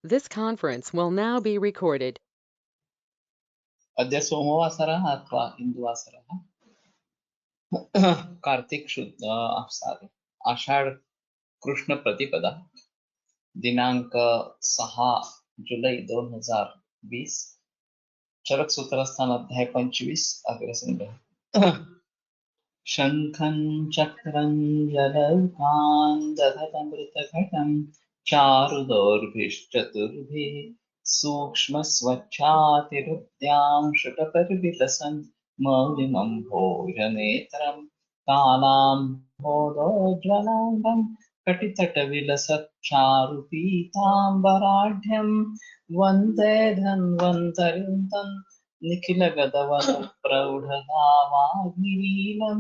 This conference will now be recorded. अद्य सोमवासरः अथवा इन्दुवासरः कार्तिक शुद्ध आषाढ कृष्ण प्रतिपदा दिनांक 6 जुलै 2020 चरक सूत्रस्थान अध्याय 25 अग्रसंग्रह शंखं चक्रं जलौकान् दधतमृतघटं चारुदौर्भिश्चतुर्भिः सूक्ष्मस्वच्छातिरुद्यां शुकपरिविलसन् मौलिमं भोजनेत्रं कालाम्भोदोज्ज्वलाङ्गं कटितटविलसच्चारुपीताम्बराढ्यं वन्दे धन्वन्तरिं तं प्रौढदावाग्निरीलं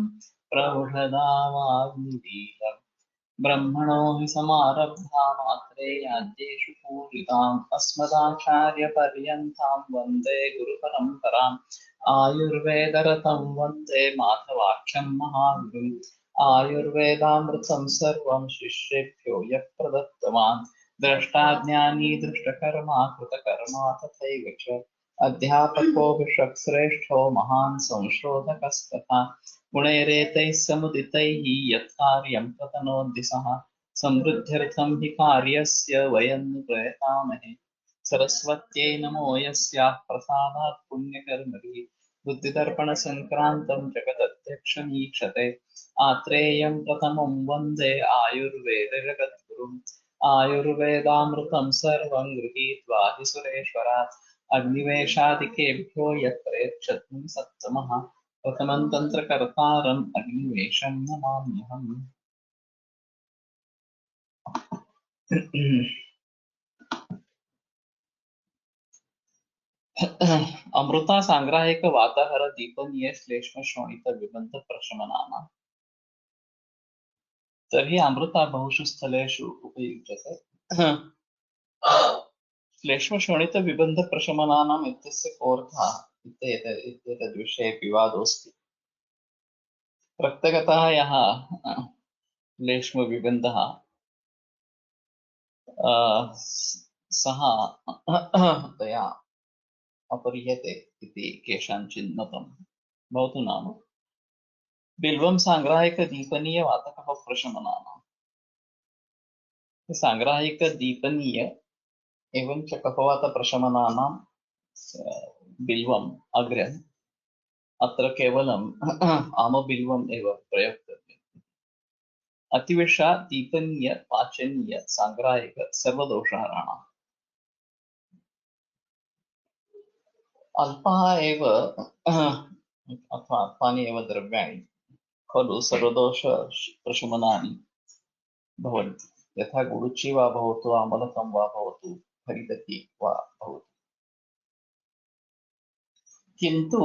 ब्रह्मणो हि समारब्धा मात्रेयाद्येषु पूरिताम् अस्मदाचार्यपर्यन्तां वन्दे गुरुपरम्पराम् आयुर्वेदरतं वन्दे माधवाख्यं महागुरुम् आयुर्वेदामृतं सर्वं शिष्येभ्यो यः प्रदत्तवान् द्रष्टाज्ञानी दृष्टकर्मा कृतकर्मा तथैव च अध्यापको विश्वश्रेष्ठो महान् संशोधकस्तथा गुणैरेतैः समुदितैः यत्कार्यं प्रतनोति सः समृद्ध्यर्थं हि कार्यस्य वयं प्रयतामहे सरस्वत्यै नमो यस्याः प्रसादात् पुण्यकर्मभिः बुद्धिदर्पणसङ्क्रान्तं जगदध्यक्षमीक्षते आत्रेयं प्रथमं वन्दे आयुर्वेदजगद्गुरुम् आयुर्वेदामृतं सर्वं गृहीत्वा हि सुरेश्वरात् अग्निवेशादिकेभ्यो यत्प्रेक्षतं सत्तमः प्रथमं तन्त्रकर्तारम् अग्निवेशं नमाम्यहम्। अमृता सांग्राहिक वाताहर दीपनीय श्लेष्म शोणित विबंध प्रशमनानाम् तर्हि अमृता बहुषु स्थलेषु उपयुज्यते। श्लेष्म शोणित विबंध प्रशमनानाम् इत्यस्य कोऽर्थः इत्येतद्विषये विवादोऽस्ति। रक्तगतः यः श्लेष्मविबन्धः सः तया अपरियते इति केषाञ्चिन् मतं। भवतु नाम बिल्वं सांग्राहिक दीपनीय वातकः प्रशमनानाम् सांग्राहिक दीपनीय एवं च कफवात प्रशमनानां बिल्वम् अग्रे अत्र केवलम् आमबिल्वम् एव प्रयोक्तव्यम्। अतिविषा दीपनीय पाचनीय सांग्राहिक सर्वदोषहराणाम् अल्पः एव अथवा अल्पानि एव द्रव्याणि खलु सर्वदोष प्रशमनानि भवन्ति। यथा गुडुचि वा भवतु आमलकं वा भवतु हरिदति वा भवतु, किन्तु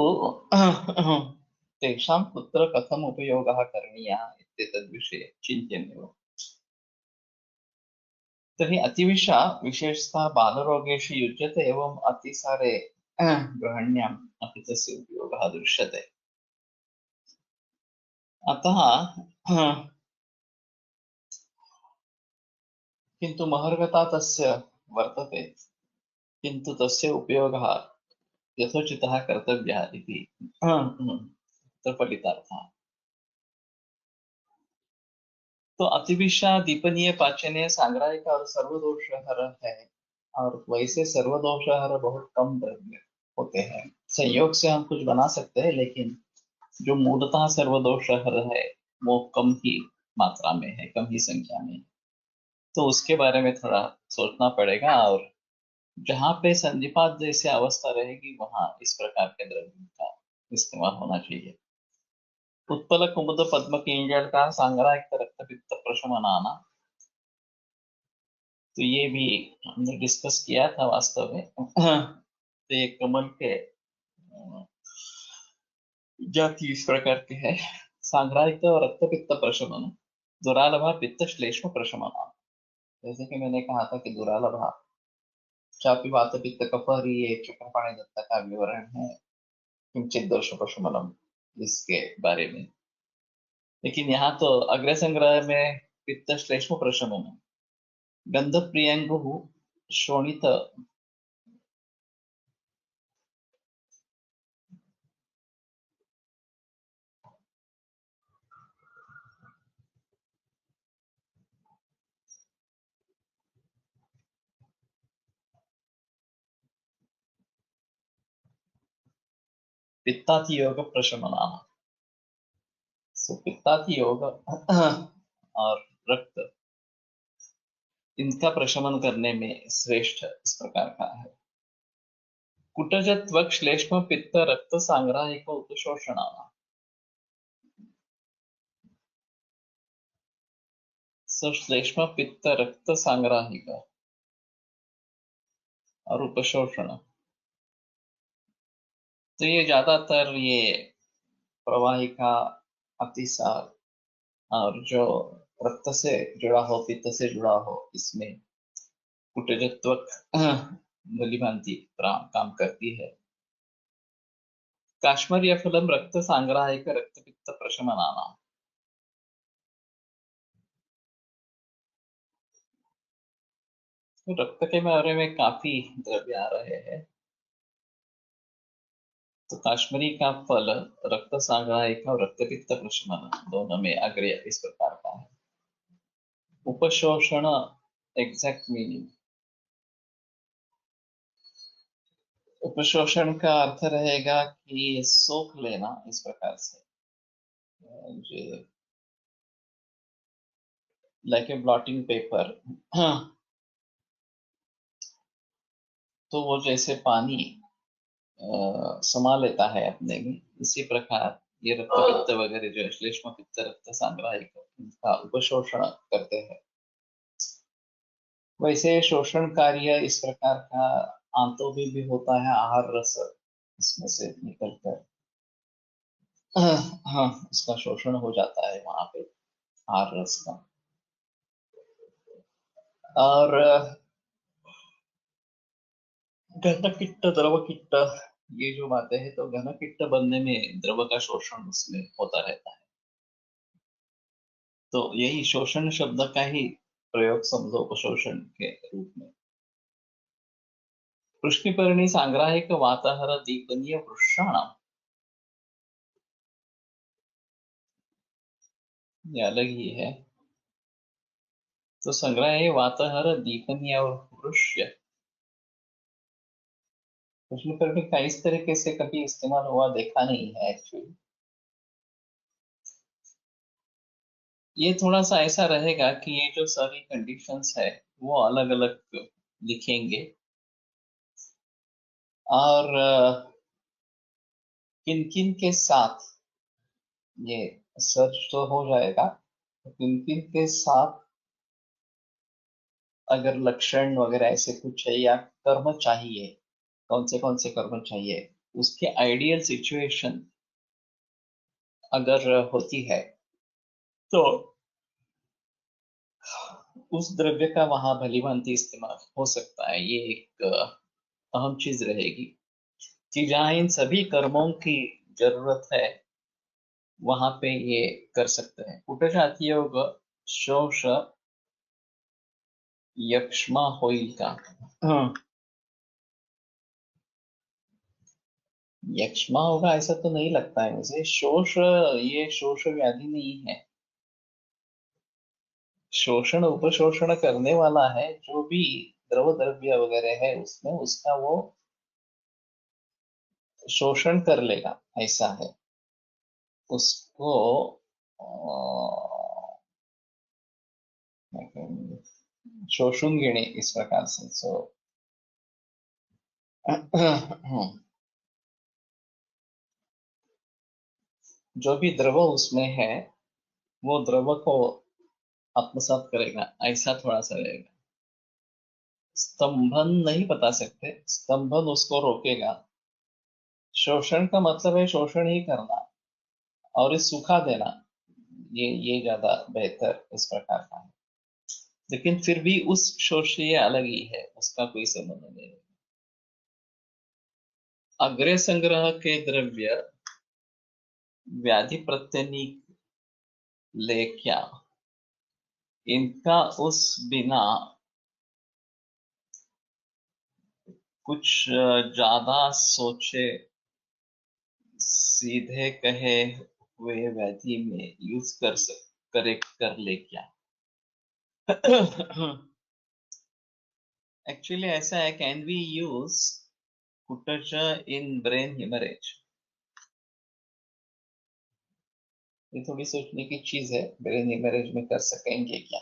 तेषां कुत्र कथम् उपयोगः करणीयः इत्येतद्विषये चिन्तनीयम्। तर्हि अतिविषा विशेषतः बालरोगेषु युज्यते एवं अतिसारे गृहण्याम् अपि तस्य उपयोगः दृश्यते। अतः किन्तु महर्गता तस्य वर्तते, किन्तु तस्य उपयोगः यथोचितः कर्तव्यः इति फलितार्थः। तो अतिविषा दीपनीय पाचनीय सांग्राहिक और सर्वदोषहर है, और वैसे सर्वदोषहर बहुत कम द्रव्य होते हैं। संयोग से हम कुछ बना सकते हैं, लेकिन जो मूलतः सर्वदोषहर है वो कम ही मात्रा में है, कम ही संख्या में है। तो उसके बारे में थोड़ा सोचना पड़ेगा, और जहाँ पे संधिपात जैसी अवस्था रहेगी वहां इस प्रकार के द्रव्यों का इस्तेमाल होना चाहिए। उत्पल कुमुद पद्म किंजल का सांग्राहिक रक्त पित्त प्रशमनाना, तो ये भी हमने डिस्कस किया था वास्तव में। तो ये कमल के जाति इस प्रकार के है। सांग्राहिक और रक्त पित्त प्रशमन, दुरालभा पित्त श्लेष्म प्रशमन। जैसे कि मैंने कहा था कि दुरालभा चापी वात पित्त कफहरी, ये चक्रपाणि दत्त का विवरण है किंचित दोष प्रशमनम इसके बारे में। लेकिन यहाँ तो अग्र संग्रह में पित्त श्लेष्म प्रशमन, गंध प्रियंगु शोणित पित्ताति योग प्रशमनाः। सो पित्ताति योग और रक्त, इनका प्रशमन करने में श्रेष्ठ इस प्रकार का है। कुटज त्वक श्लेष्म पित्त रक्त सांग्राहिक उपशोषणाः। सो श्लेष्म पित्त रक्त सांग्राहिक और उपशोषण, तो ये ज्यादातर ये प्रवाहिका, अतिसार और जो रक्त से जुड़ा हो, पित्त से जुड़ा हो, इसमें कुटजत्वक भली भांति काम करती है। काश्मीर फलम रक्त सांग्राहिक रक्त पित्त प्रशमनानां। तो रक्त के बारे में काफी द्रव्य आ रहे हैं। तो काश्मीरी का फल रक्त सांग्राहिक और रक्त पित्त प्रशमन दोनों में अग्रय इस प्रकार का है। उपशोषण एग्जैक्ट मीनिंग, उपशोषण का अर्थ रहेगा कि सोख लेना इस प्रकार से, लाइक ए ब्लॉटिंग पेपर। तो वो जैसे पानी समा लेता है अपने में, इसी प्रकार ये रक्त पित्त वगैरह जो श्लेष्म पित्त रक्त सांग्राहिक इनका उपशोषण करते हैं। वैसे शोषण कार्य इस प्रकार का आंतों में भी होता है, आहार रस इसमें से निकलकर हाँ इसका शोषण हो जाता है वहां पे, आहार रस का। और घन किट्ट द्रव किट्ट, ये जो बातें हैं, तो घन किट्ट बनने में द्रव का शोषण उसमें होता रहता है। तो यही शोषण शब्द का ही प्रयोग समझो उपशोषण के रूप में। वृष्णिपर्णी सांग्राहिक वाताहर दीपनीय वृषाणाम, ये अलग ही है। तो संग्रह वाताहर दीपनीय और वृष्य, वृष्णिपर्णी का इस तरीके से कभी इस्तेमाल हुआ देखा नहीं है एक्चुअली। ये थोड़ा सा ऐसा रहेगा कि ये जो सारी कंडीशंस है वो अलग अलग लिखेंगे, और किन किन के साथ ये सर्च तो हो जाएगा, तो किन किन के साथ अगर लक्षण वगैरह ऐसे कुछ है या कर्म चाहिए, कौन से कर्म चाहिए, उसके आइडियल सिचुएशन अगर होती है तो उस द्रव्य का वहां भलीभांति इस्तेमाल हो सकता है। ये एक अहम चीज रहेगी कि जहां इन सभी कर्मों की जरूरत है वहां पे ये कर सकते हैं। कुटजातीय योग शोष यक्ष्मा होइल का, हाँ यक्ष्मा होगा ऐसा तो नहीं लगता है मुझे। शोष, ये शोष व्याधि नहीं है, शोषण उपशोषण करने वाला है, जो भी द्रव द्रव्य वगैरह है उसमें उसका वो शोषण कर लेगा, ऐसा है। उसको शोषण गिणे इस प्रकार से। सो जो भी द्रव उसमें है वो द्रव को आत्मसात करेगा, ऐसा थोड़ा सा रहेगा। स्तंभन नहीं बता सकते, स्तंभन उसको रोकेगा। शोषण का मतलब है शोषण ही करना और इस सुखा देना, ये ज्यादा बेहतर इस प्रकार का है। लेकिन फिर भी उस शोष से ये अलग ही है, उसका कोई संबंध नहीं है। अग्रे संग्रह के द्रव्य व्याधि प्रत्यनिक लेख्या, इनका उस बिना कुछ ज्यादा सोचे सीधे कहे हुए व्याधि में यूज कर ले क्या? एक्चुअली ऐसा है, can we use kutaj in brain haemorrhage? ये थोड़ी सोचने की चीज है, ब्रेन हिमरेज में कर सकेंगे क्या?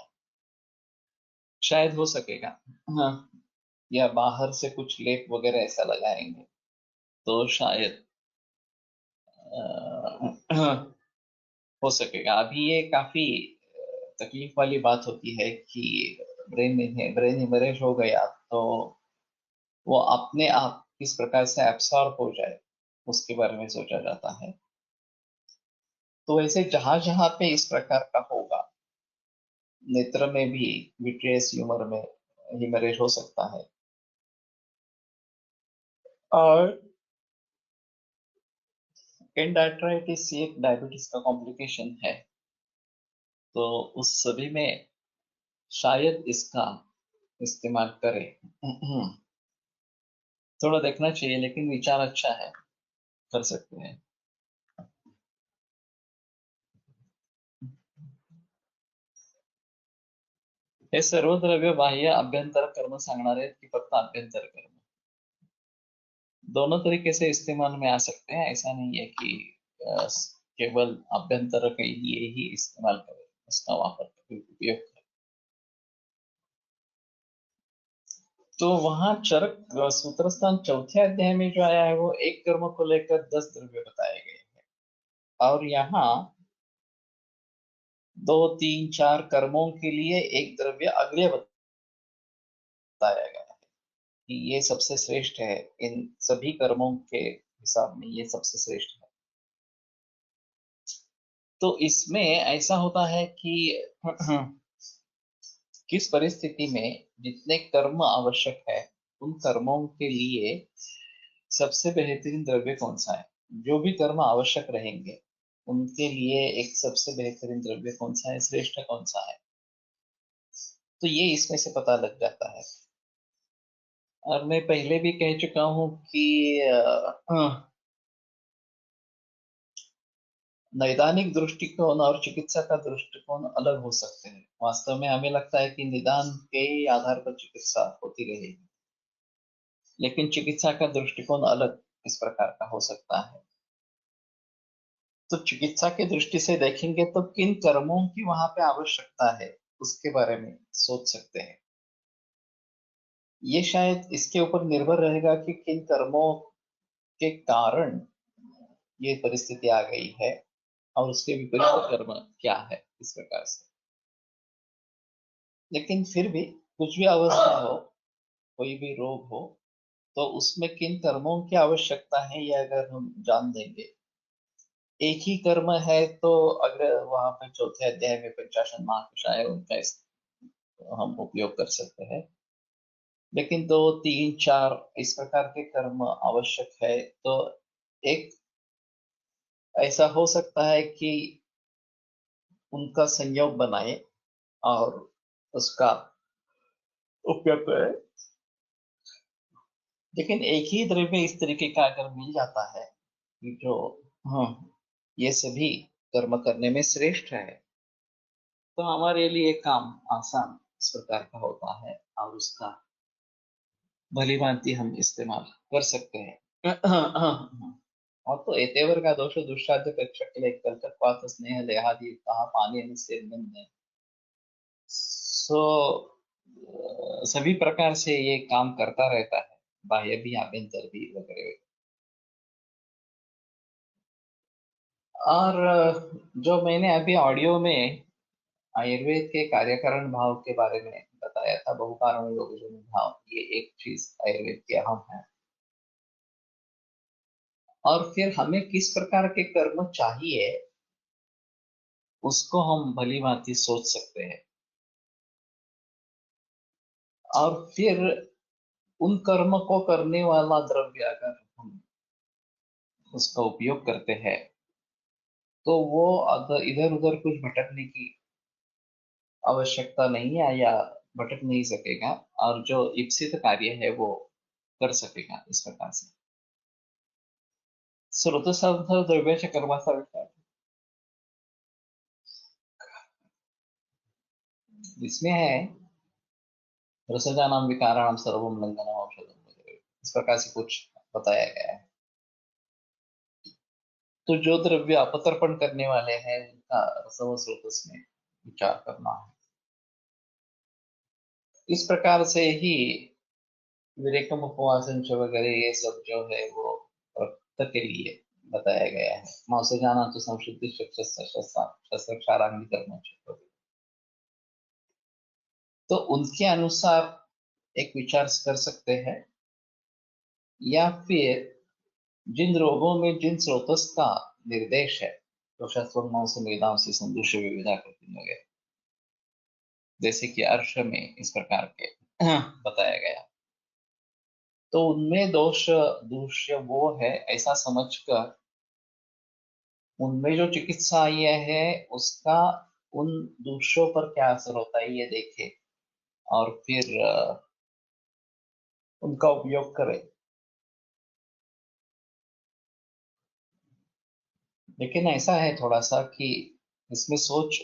शायद हो सकेगा, हाँ। या बाहर से कुछ लेप वगैरह ऐसा लगाएंगे तो शायद हो सकेगा। अभी ये काफी तकलीफ वाली बात होती है कि ब्रेन हिमरेज हो गया तो वो अपने आप किस प्रकार से एब्सॉर्ब हो जाए उसके बारे में सोचा जाता है। तो वैसे जहां जहां पे इस प्रकार का होगा, नेत्र में भी विट्रियस ह्यूमर में हिमरेज हो सकता है, और एंडार्ट्राइटिस एक डायबिटीज का कॉम्प्लिकेशन है, तो उस सभी में शायद इसका इस्तेमाल करें। थोड़ा देखना चाहिए, लेकिन विचार अच्छा है, कर सकते हैं। हे सर्व द्रव्य बाह्य अभ्यंतर कर्म सांगणारे आहेत की फक्त अभ्यंतर कर्म? दोनों तरीके से इस्तेमाल में आ सकते हैं। ऐसा नहीं है कि केवल अभ्यंतर के लिए ही इस्तेमाल करें, उसका उपयोग करें। तो वहां चरक सूत्रस्थान चौथे अध्याय में जो आया है वो एक कर्म को लेकर 10 द्रव्य बताए गए हैं, और यहाँ 2 3 4 कर्मों के लिए एक द्रव्य अगले बताया गया है कि ये सबसे श्रेष्ठ है, इन सभी कर्मों के हिसाब में ये सबसे श्रेष्ठ है। तो इसमें ऐसा होता है कि किस परिस्थिति में जितने कर्म आवश्यक है, उन कर्मों के लिए सबसे बेहतरीन द्रव्य कौन सा है, जो भी कर्म आवश्यक रहेंगे उनके लिए एक सबसे बेहतरीन द्रव्य कौन सा है, श्रेष्ठ कौन सा है, तो ये इसमें से पता लग जाता है। और मैं पहले भी कह चुका हूं कि नैदानिक दृष्टिकोण और चिकित्सा का दृष्टिकोण अलग हो सकते हैं। वास्तव में हमें लगता है कि निदान के आधार पर चिकित्सा होती रहेगी, लेकिन चिकित्सा का दृष्टिकोण अलग इस प्रकार का हो सकता है। तो चिकित्सा की दृष्टि से देखेंगे तो किन कर्मों की वहां पे आवश्यकता है उसके बारे में सोच सकते हैं। ये शायद इसके ऊपर निर्भर रहेगा कि किन कर्मों के कारण ये परिस्थिति आ गई है और उसके विपरीत कर्म क्या है, इस प्रकार से। लेकिन फिर भी कुछ भी अवस्था हो, कोई भी रोग हो, तो उसमें किन कर्मों की आवश्यकता है ये अगर हम जान देंगे। एक ही कर्म है तो अगर वहां पे चौथे अध्याय में पंचाशन महापुरुष है उनका हम उपयोग कर सकते हैं। लेकिन 2 3 4 इस प्रकार के कर्म आवश्यक है, तो एक ऐसा हो सकता है कि उनका संयोग बनाए और उसका उपयोग करें। लेकिन एक ही द्रव्य इस तरीके का अगर मिल जाता है कि जो, हाँ, ये सभी कर्म करने में श्रेष्ठ है, तो हमारे लिए काम आसान इस प्रकार का होता है और उसका भली भांति हम इस्तेमाल कर सकते हैं। और तो एतेवर का दोष दुष्टाद्य प्रेक्षक कल्कत्वात स्नेह लेहादि कहा पानी से बंद। सो सभी प्रकार से ये काम करता रहता है, बाह्य भी आभ्यंतर भी वगैरह। और जो मैंने अभी ऑडियो में आयुर्वेद के कार्यकारण भाव के बारे में बताया था, बहुकारण योग जो भाव, ये एक चीज आयुर्वेद की अहम है। और फिर हमें किस प्रकार के कर्म चाहिए उसको हम भली भांति सोच सकते हैं। और फिर उन कर्म को करने वाला द्रव्य अगर हम उसका उपयोग करते हैं, तो वो इधर उधर कुछ भटकने की आवश्यकता नहीं है, या भटक नहीं सकेगा, और जो इप्सित कार्य है वो कर सकेगा इस प्रकार से। स्रोतसाधार द्रव्याच्या कर्माचा विचार इसमें है, रसजानाम विकाराणाम सर्वम लंघनम औषधम वगैरह, इस प्रकार से कुछ बताया गया है। तो जो द्रव्य अपतर्पण करने वाले हैं उनका रसव स्रोतस में विचार करना है। इस प्रकार से ही विवेकम उपवासन वगैरह ये सब जो है वो रक्त के लिए बताया गया है। मांसे जाना तो संशुद्धि शस्त्रांगी कर्म, तो उनके अनुसार एक विचार कर सकते हैं, या फिर जिन रोगों में जिन स्रोतस का निर्देश है, तो शस्त्र मेधाओं से संदूष विविधा करती वगैरह, जैसे कि अर्श में इस प्रकार के बताया गया, तो उनमें दोष दूष्य वो है ऐसा समझकर उनमें जो चिकित्सा ये है उसका उन दूषों पर क्या असर होता है ये देखे और फिर उनका उपयोग करें। लेकिन ऐसा है थोड़ा सा कि इसमें सोच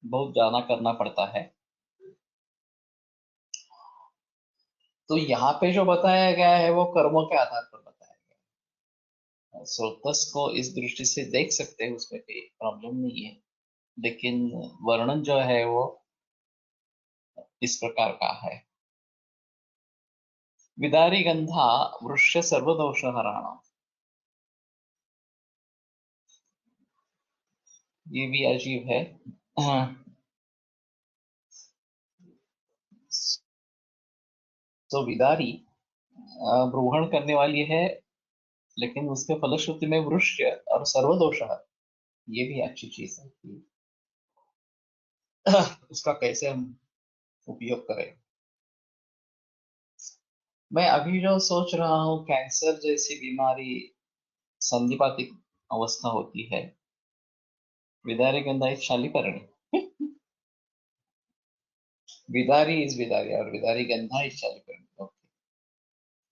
बहुत ज्यादा करना पड़ता है। तो यहाँ पे जो बताया गया है वो कर्मों के आधार पर बताया गया है। स्रोतस को इस दृष्टि से देख सकते हैं, उसमें कोई प्रॉब्लम नहीं है, लेकिन वर्णन जो है वो इस प्रकार का है। विदारी गंधा वृक्ष सर्वदोष हराणा, ये भी अजीब है। तो विदारी ब्रूहण करने वाली है, लेकिन उसके फलश्रुति में वृक्ष और सर्वदोष, ये भी अच्छी चीज है कि उसका कैसे हम उपयोग करें। मैं अभी जो सोच रहा हूँ, कैंसर जैसी बीमारी संधिपातिक अवस्था होती है, विदारी गंधा इस शालीकरण विदारी इस विदारी और विदारी गंधा इस शालीकरण, ओके।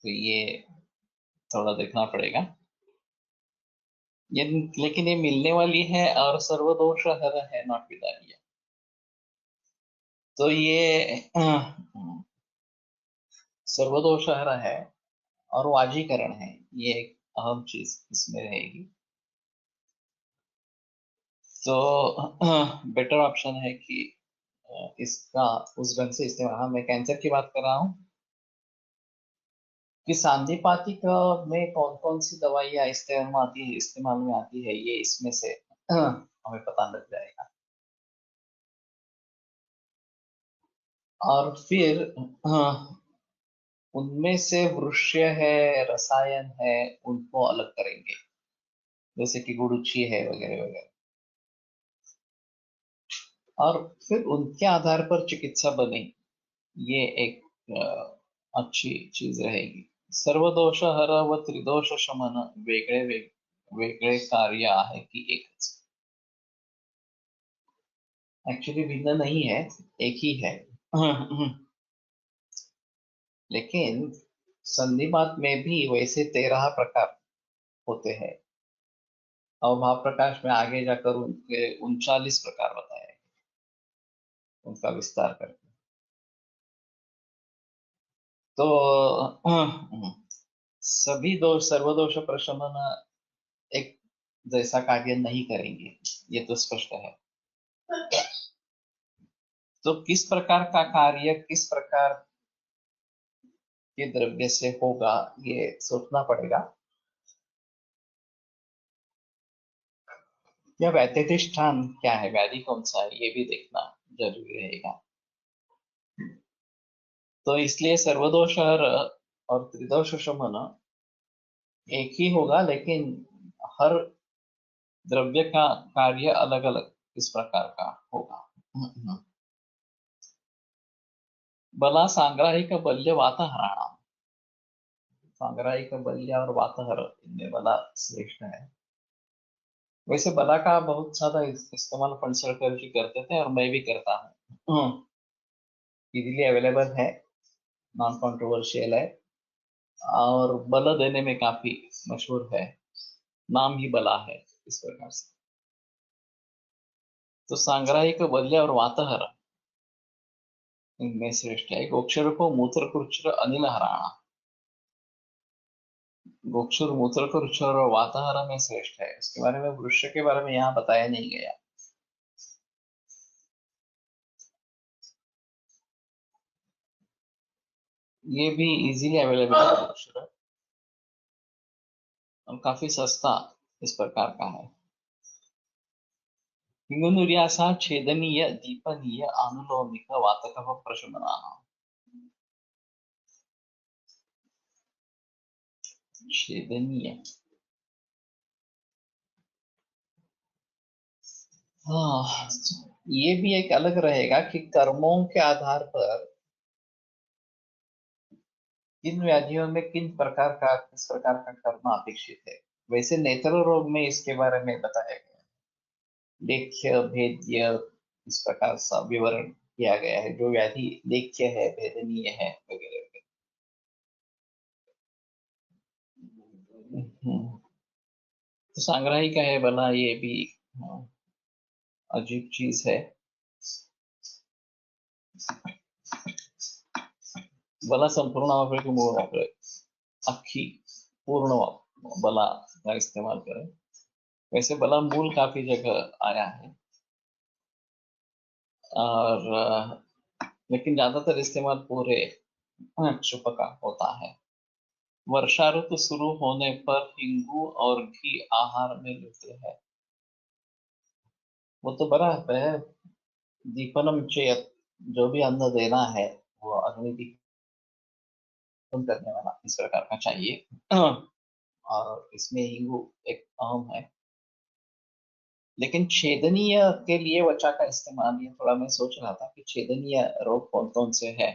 तो ये थोड़ा देखना पड़ेगा ये, लेकिन ये मिलने वाली है और सर्वदोष हर है, नॉट विदारी। तो ये सर्वदोष हर है और वाजीकरण है, ये एक अहम चीज इसमें रहेगी। तो बेटर ऑप्शन है कि इसका उस ढंग से इस्तेमाल, हाँ मैं कैंसर की बात कर रहा हूँ कि सांधिपातिक में कौन कौन सी दवाइयाँ इस्तेमाल में आती है, ये इसमें से हमें पता लग जाएगा। और फिर उनमें से वृक्ष्य है, रसायन है, उनको अलग करेंगे, जैसे कि गुड़ुची है वगैरह वगैरह, और फिर उनके आधार पर चिकित्सा बने, ये एक अच्छी चीज रहेगी। सर्वदोष हर व त्रिदोष शमन वेगळे कार्य आहे की एकच, एक्चुअली भिन्न नहीं है, एक ही है। लेकिन संधिपात में भी वैसे 13 प्रकार होते हैं, और महाप्रकाश में आगे जाकर उनके 39 प्रकार बताए हैं, उनका विस्तार करके। तो सभी दोष सर्वदोष प्रशमन एक जैसा कार्य नहीं करेंगे, ये तो स्पष्ट है। तो किस प्रकार का कार्य किस प्रकार के द्रव्य से होगा, ये सोचना पड़ेगा। या व्यतिष्ठान क्या है, व्याधि कौन सा है, ये भी देखना जरूरी रहेगा। तो इसलिए सर्वदोष और त्रिदोष शमन एक ही होगा, लेकिन हर द्रव्य का कार्य अलग अलग इस प्रकार का होगा। बला सांग्राहिक बल्य वातहराणा, सांग्राहिक बल्य और वातहर, इनमें बला श्रेष्ठ है। वैसे बला का बहुत ज्यादा इस्तेमाल फंड सर्कल जी करते थे और मैं भी करता हूँ, इजीली अवेलेबल है, नॉन कंट्रोवर्शियल है, और बल देने में काफी मशहूर है, नाम ही बला है इस प्रकार से। तो सांग्राहिक, बल्य और वातहर इनमें श्रेष्ठ है। गोक्षर को मूत्र कुक्षर अनिल हराणा, गोक्षुर मूत्र कुक्षर और वातहर में श्रेष्ठ है। इसके बारे में, वृक्ष के बारे में यहाँ बताया नहीं गया। ये भी इजीली अवेलेबल है गोक्षुर, और काफी सस्ता इस प्रकार का है। हिंगुनुर्यासा छेदनीय दीपनीय आनुलोमिक वातकफ प्रशमना, छेदनीय। हाँ, ये भी एक अलग रहेगा कि कर्मों के आधार पर किन व्याधियों में किस प्रकार का कर्म अपेक्षित है। वैसे नेत्र रोग में इसके बारे में बताया गया है, लेख्य भेद्य, इस प्रकार सा विवरण किया गया है। जो व्याधि लेख्य है, भेदनीय है वगैरह वगैरह। तो सांग्राही का है भला, ये भी हाँ, अजीब चीज है। भला संपूर्ण वापरे कि मूल वापरे, अक्खी पूर्ण बला का इस्तेमाल करें। वैसे बला मूल काफी जगह आया है, और लेकिन ज्यादातर इस्तेमाल पूरे क्षुप का होता है। वर्षा ऋतु शुरू होने पर हिंगू और घी आहार में लेते हैं। वो तो बराबर है। दीपनम चेत, जो भी अन्न देना है वो अग्नि दीपन करने वाला इस प्रकार का चाहिए। और इसमें हिंगू एक अहम है। लेकिन छेदनीय के लिए वचा का इस्तेमाल, ये थोड़ा मैं सोच रहा था कि छेदनीय रोग कौन कौन से है।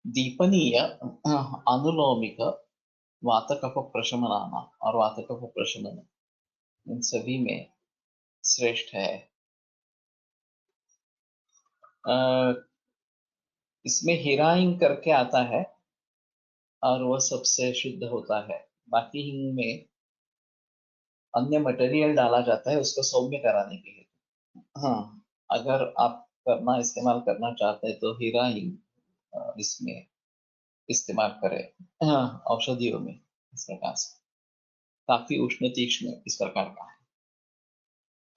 दीपनीय, अनुलोमिक, वात कफ प्रशमनामा और वात कफ प्रशमन, इन सभी में श्रेष्ठ है। इसमें हीराइंग करके आता है, और वह सबसे शुद्ध होता है। बाकी हिंग में अन्य मटेरियल डाला जाता है उसको सौम्य कराने के लिए। हाँ, अगर आप इस्तेमाल करना चाहते हैं तो हीरा हिंग इसमें इस्तेमाल करें। हाँ, औषधियों में इस प्रकार से काफी उष्ण तीक्ष्ण इस प्रकार का है।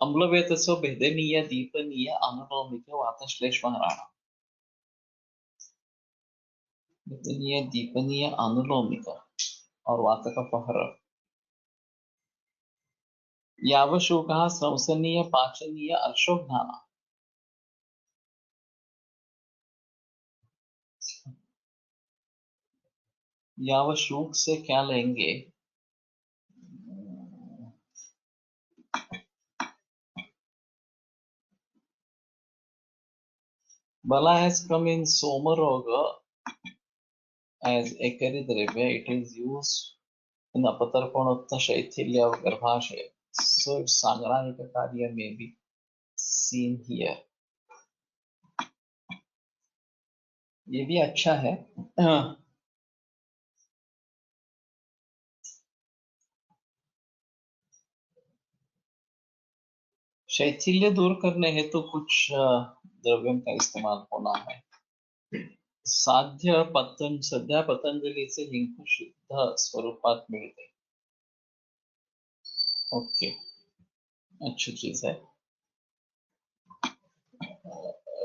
अम्लवेतसो भेदनीय दीपनीय अनुलोमिक वातश्लेष्म हराणा, भेदनीय दीपनीय अनुलोमिक और वात का पहर। यावशोकः स्रंसनीय पाचनीय अर्शोघ्नाना, यावशोक से क्या लेंगे। Bala has come in Somaroga as ekari द्रव्य. It is used in अपतर्पणोत्थ शैथिल्य of गर्भाशय. So its सांग्राहिक कार्य may be seen here. ये भी अच्छा है। शैथिल्य दूर करने हेतु कुछ द्रव्यों का इस्तेमाल होना है। सध्या पतंजलीचे हिंग शुद्ध स्वरूपात मिळते। ओके, अच्छी चीज है।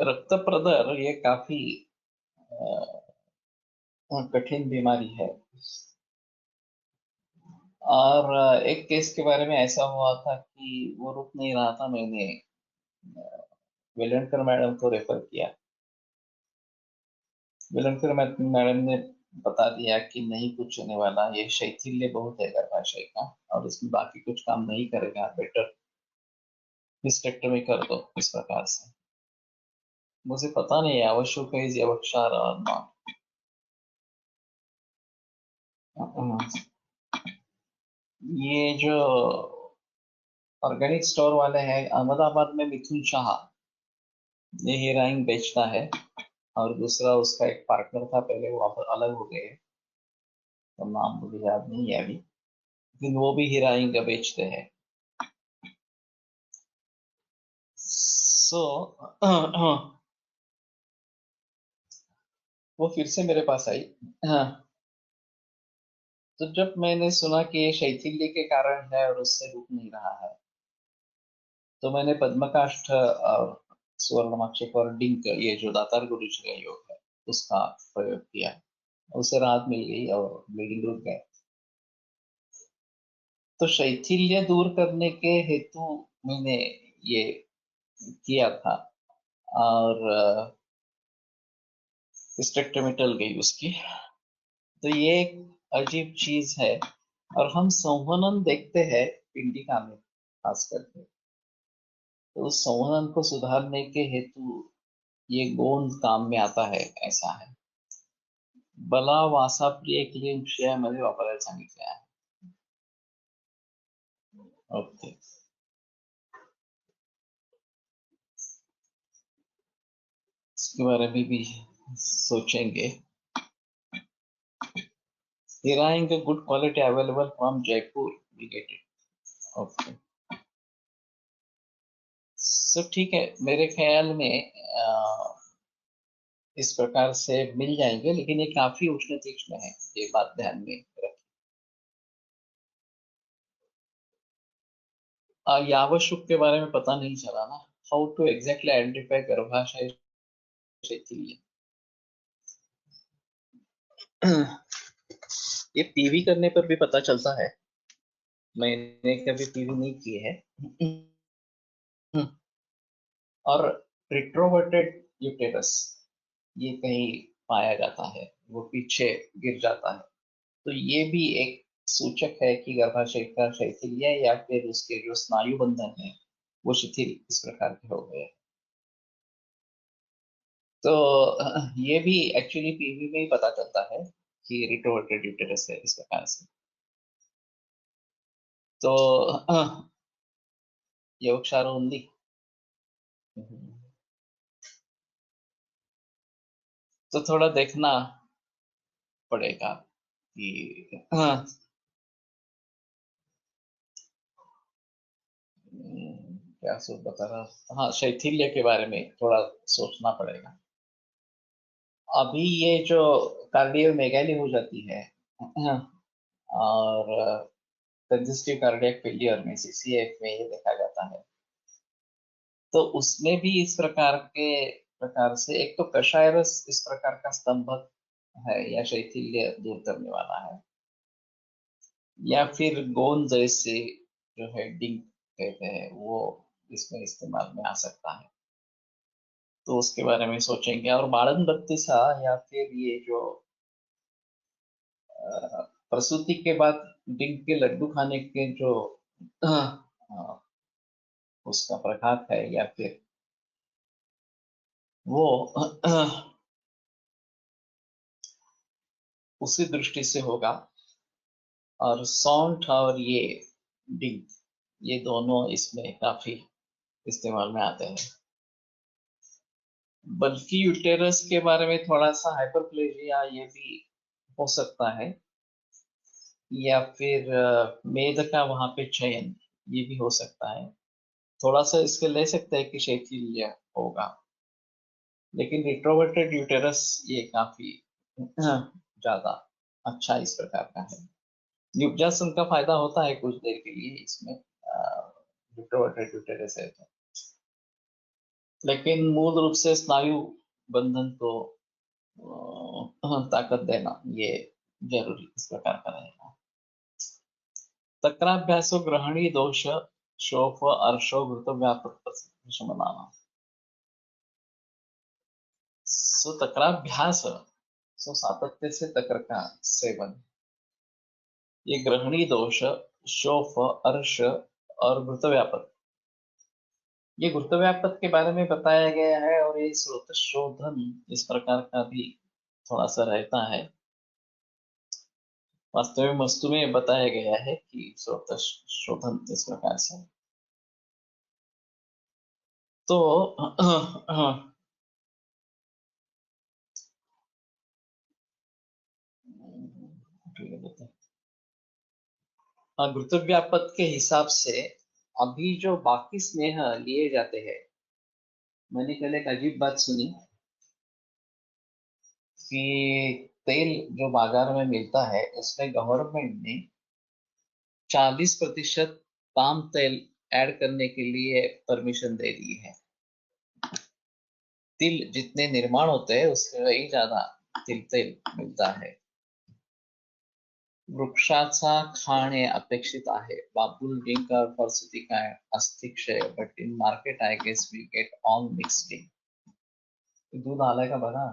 रक्त प्रदर ये काफी कठिन बीमारी है। और एक केस के बारे में ऐसा हुआ था कि वो रुक नहीं रहा था, मैंने वेलणकर मैडम को रेफर किया। वेलणकर मैडम ने बता दिया कि नहीं कुछ होने वाला, ये शैथिल्य बहुत है गर्भाशय का और इसमें बाकी कुछ काम नहीं करेगा, बेटर हिस्टेक्टोमी कर दो इस प्रकार से। मुझे पता नहीं है आवश्यक है यवक्षार और नॉट। ये जो ऑर्गेनिक स्टोर वाले हैं अहमदाबाद में, मिथुन शाह, ये हीराइंग बेचता है। और दूसरा उसका एक पार्टनर था, पहले वो अलग हो गए, तो नाम मुझे याद नहीं है अभी, लेकिन वो भी हीरोइन का बेचते हैं। सो वो फिर से मेरे पास आई। हाँ, तो जब मैंने सुना कि ये शैथिल्य के कारण है और उससे रुक नहीं रहा है, तो मैंने पद्मकाष्ठ और सुवर्णमक्षक और डिंक, ये जो दातार गुरु जी का योग है, उसका प्रयोग किया। उसे राहत मिल गई और ब्लीडिंग रुक गए। तो शैथिल्य दूर करने के हेतु मैंने ये किया था, और हिस्टेक्टोमी टल गई उसकी। तो ये एक अजीब चीज है। और हम संवहन देखते हैं पिंडिका में खास करके, तो उस संवहन को सुधारने के हेतु ये गोंद काम में आता है, ऐसा है। बला वासाप्रिय क्लीन विषयामध्ये वापरायला सांगितले आहे। ओके, इसके बारे में भी सोचेंगे। Hearing a good quality available from Jaipur, we get it. Okay, so ठीक है, मेरे ख्याल में इस प्रकार से मिल जाएंगे, लेकिन ये काफी उष्ण तीक्ष्ण है, ये बात ध्यान में रखें। यावशुक के बारे में पता नहीं चला ना, हाउ टू एग्जैक्टली आइडेंटिफाई गर्भाशय शैथिल्य। ये पीवी करने पर भी पता चलता है, मैंने कभी पीवी नहीं की है। और रिट्रोवर्टेड यूटेरस ये कहीं पाया जाता है, वो पीछे गिर जाता है, तो ये भी एक सूचक है कि गर्भाशय का शैथिल्य है, या फिर उसके जो स्नायु बंधन है वो शिथिल इस प्रकार के हो गए। तो ये भी एक्चुअली पीवी में ही पता चलता है कि रिट्रोवर्टेड यूटेरस है इस प्रकार से। तो योगशार ओनली। तो थोड़ा देखना पड़ेगा कि क्या सोच बता रहा, हाँ, शैथिल्य के बारे में थोड़ा सोचना पड़ेगा। अभी ये जो कार्डियोमेगाली हो जाती है, और कंजेस्टिव कार्डियक फेलियर में, सीसीएफ में ये देखा जाता है, तो उसमें भी इस प्रकार से एक तो कषाय रस इस प्रकार का स्तंभक है या शैथिल्य दूर करने वाला है, या फिर गोंद जैसे जो है डिंक कहते हैं, वो इसमें इस्तेमाल में आ सकता है। तो उसके बारे में सोचेंगे। और बाड़न बत्तीसा, या फिर ये जो प्रसूति के बाद डिंक के लड्डू खाने के जो उसका प्रघात है, या फिर वो उसी दृष्टि से होगा। और सौंठ और ये डिंक, ये दोनों इसमें काफी इस्तेमाल में आते हैं। बल्कि यूटेरस के बारे में थोड़ा सा हाइपरप्लेजिया ये भी हो सकता है, या फिर मेद का वहां पे चयन, ये भी हो सकता है। थोड़ा सा इसके ले सकते हैं कि शैथिल्य होगा, लेकिन रिट्रोवर्टेड यूटेरस ये काफी ज्यादा अच्छा इस प्रकार का है। युग्जासन का फायदा होता है कुछ देर के लिए इसमें, रिट्रोवर्टेड यूटेरस है तो, लेकिन मूल रूप से स्नायु बंधन को ताकत देना ये जरूरी इस प्रकार का रहेगा। तक्राभ्यासो ग्रहणी दोष शोफ अर्शो घृत व्यापक शमनाना। सो तक्राभ्यास, सो सातत्य से तक्र का सेवन, ये ग्रहणी दोष, शोफ, अर्श और घृत व्यापक, ये घृत व्यापक के बारे में बताया गया है। और ये स्रोत शोधन इस प्रकार का भी थोड़ा सा रहता है। वास्तव में वस्तु में बताया गया है कि स्रोत शोधन इस प्रकार से। तो घृतव्यापत के हिसाब से अभी जो बाकी स्नेह लिए जाते हैं, मैंने कल एक अजीब बात सुनी कि तेल जो बाजार में मिलता है उसमें गवर्नमेंट ने 40% पाम तेल ऐड करने के लिए परमिशन दे दी है। तिल जितने निर्माण होते हैं उससे वही ज्यादा तिल तेल मिलता है। वृक्षाचा खाणे अपेक्षित आहे। बाबुलजींका परिस्थिती काय असती क्षय, but in market I guess we get all mixed in. दूध आलाय का बघा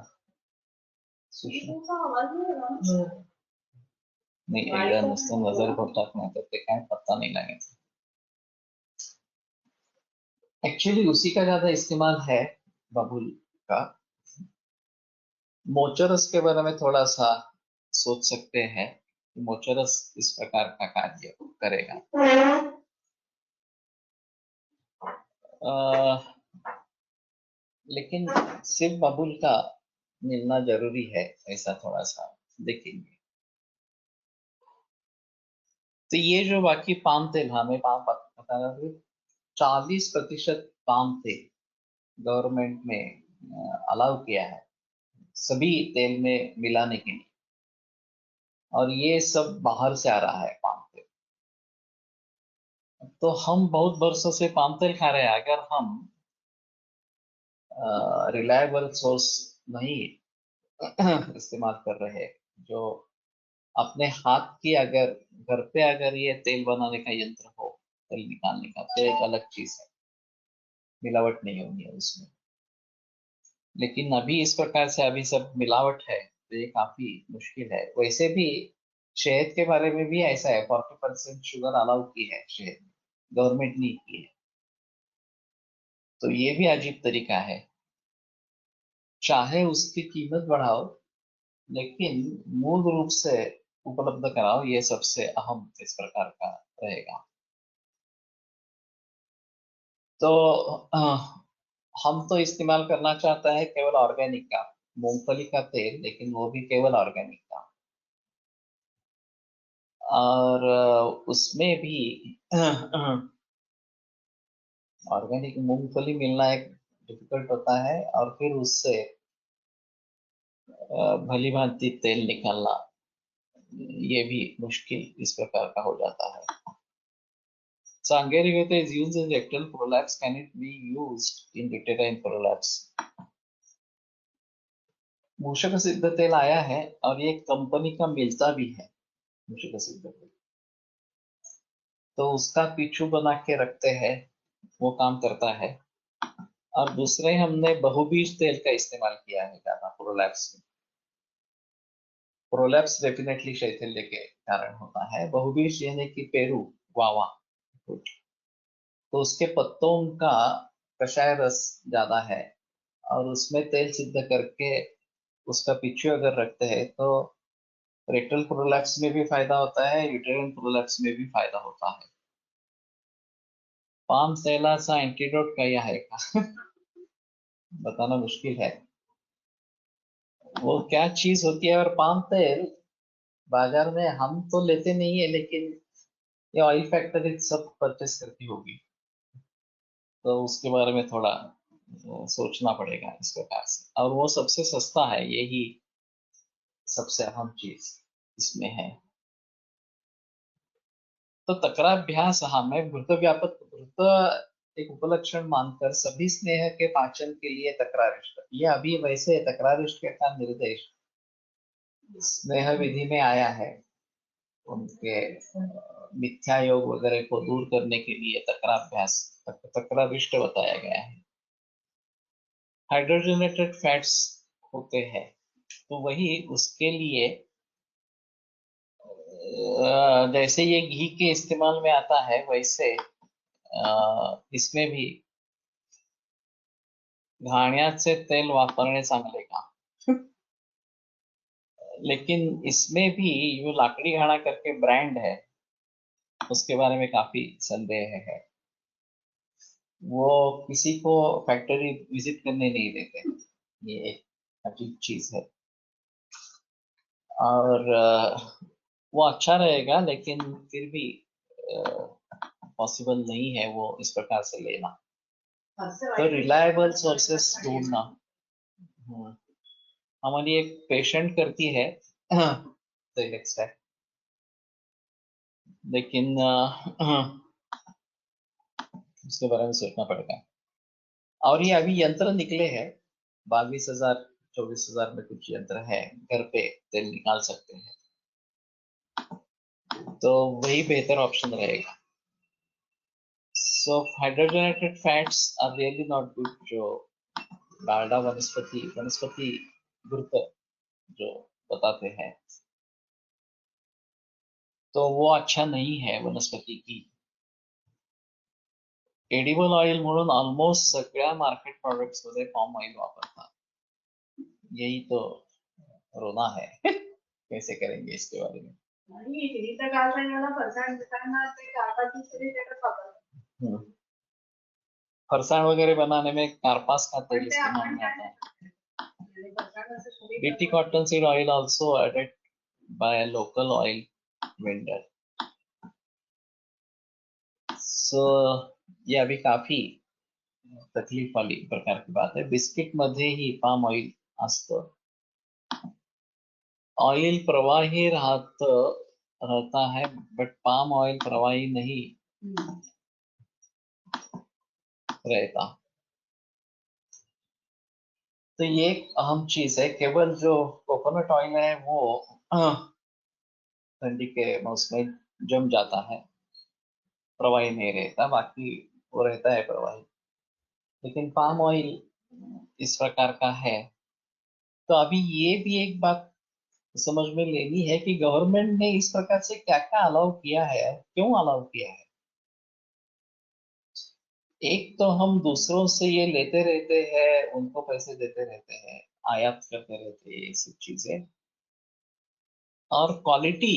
सुषमा। नहीं, एकदा नुसतं नजर पडतात ना तर ते काय पत्ता नहीं लगायचा। एक्चुअली उसी का ज्यादा इस्तेमाल है बबूल का। मोचरस के बारे में थोड़ा सा सोच सकते हैं। मोचरस इस प्रकार का कार्य करेगा। लेकिन सिर्फ बबूल का मिलना जरूरी है, ऐसा थोड़ा सा देखेंगे। तो ये जो बाकी पाम तेल हमें पाम पता 40% पाम तेल गवर्नमेंट ने अलाउ किया है सभी तेल में मिलाने के लिए, और ये सब बाहर से आ रहा है पाम तेल। तो हम बहुत वर्षों से पाम तेल खा रहे हैं। अगर हम रिलायबल सोर्स नहीं इस्तेमाल कर रहे, जो अपने हाथ की, अगर घर पे अगर ये तेल बनाने का यंत्र हो, तेल निकालने का, तो एक अलग चीज है, मिलावट नहीं होगी उसमें। लेकिन अभी इस प्रकार से अभी सब मिलावट है तो ये काफी मुश्किल है। वैसे भी शहद के बारे में भी ऐसा है, 40% शुगर अलाउ की है शहद में, गवर्नमेंट ने की है। तो ये भी अजीब तरीका है। चाहे उसकी कीमत बढ़ाओ लेकिन मूल रूप से उपलब्ध कराओ, ये सबसे अहम इस प्रकार का रहेगा। तो हम तो इस्तेमाल करना चाहता है केवल ऑर्गेनिक का, मूंगफली का तेल, लेकिन वो भी केवल ऑर्गेनिक का। और उसमें भी ऑर्गेनिक मूंगफली मिलना एक डिफिकल्ट होता है, और फिर उससे भली भांति तेल निकालना ये भी मुश्किल इस प्रकार का हो जाता है। Sangarivata is used as rectal prolapse. Can it be used in uterine prolapse? मूषक सिद्ध तेल आया है और ये कंपनी का मिलता भी है मूषक सिद्ध तेल, तो उसका पिछू बना के रखते हैं, वो काम करता है। और दूसरे हमने बहुबीज तेल का इस्तेमाल किया है ज्यादा प्रोलैप्स में। प्रोलैप्स डेफिनेटली शैथिल्य के कारण होता है। बहुबीज यानी कि पेरू गुआवा, तो उसके पत्तों का कषाय रस ज्यादा है, और उसमें तेल सिद्ध करके उसका पिछू अगर रखते हैं तो रेक्टल प्रोलैप्स में भी फायदा होता है, यूटेराइन प्रोलैप्स में भी फायदा होता है। पाम तेलाचा एंटीडोट काही आहे का? बताना मुश्किल है वो क्या चीज होती है। और पाम तेल बाजार में हम तो लेते नहीं है, लेकिन ये ऑयल फैक्ट्री सब परचेस करती होगी, तो उसके बारे में थोड़ा सोचना पड़ेगा इस प्रकार से। और वो सबसे सस्ता है, यही सबसे अहम चीज इसमें है। तो तक्राभ्यास हमें घृत व्यापक घृत एक उपलक्षण मानकर सभी स्नेह के पाचन के लिए तक्रारिष्ट, ये अभी वैसे तक्रारिष्ट का निर्देश स्नेह विधि में आया है। उनके मिथ्या योग वगैरह को दूर करने के लिए तक्राभ्यास तक्रारिष्ट बताया गया है। हाइड्रोजनेटेड फैट्स होते हैं तो वही उसके लिए जैसे ये घी के इस्तेमाल में आता है, वैसे इसमें भी घाण्याचे तेल वापरणे चांगले का? लेकिन इसमें भी जो लाकड़ी घाना करके ब्रांड है उसके बारे में काफी संदेह है। वो किसी को फैक्ट्री विजिट करने नहीं देते, ये एक अजीब चीज है। और वो अच्छा रहेगा, लेकिन फिर भी पॉसिबल नहीं है वो इस प्रकार से लेना। तो रिलायबल सोर्सेस ढूंढना। हमारी एक पेशेंट करती है तेल एक्सट्रैक्ट, लेकिन उसके बारे में सोचना पड़ेगा। और ये अभी यंत्र निकले हैं, 22,000 24,000 में कुछ यंत्र है, घर पे तेल निकाल सकते हैं, तो वही बेहतर ऑप्शन रहेगा। So hydrogenated fats are really not good. जो डालडा वनस्पति वनस्पति घृत जो बताते हैं, तो वो अच्छा नहीं है वनस्पति की। एडिबल ऑइल म्हणून ऑलमोस्ट सगळ्या मार्केट प्रोडक्ट्स मध्ये पॉम ऑइल वापरतात। यही तो रोना है। कैसे करेंगे इसके बारे में? हम्म। फरसाण वगैरह बनाने में कारपास का तेल इस्तेमाल में आता है। BT cotton seed oil also added by a local oil vendor. So ये अभी काफी तकलीफ वाली प्रकार की बात है। बिस्किट मध्ये ही पाम ऑइल असतं। ऑयल प्रवाही रहता है, बट पाम ऑयल प्रवाही नहीं रहता। तो ये एक अहम चीज है। केवल जो कोकोनट ऑयल है वो ठंडी के मौसम में जम जाता है, प्रवाही नहीं रहता, बाकी वो रहता है प्रवाही। लेकिन पाम ऑयल इस प्रकार का है। तो अभी ये भी एक बात समझ में लेनी है कि गवर्नमेंट ने इस प्रकार से क्या क्या अलाउ किया है, क्यों अलाउ किया है। एक तो हम दूसरों से ये लेते रहते हैं, उनको पैसे देते रहते हैं, आयात करते रहते हैं, ये सब चीजें, और क्वालिटी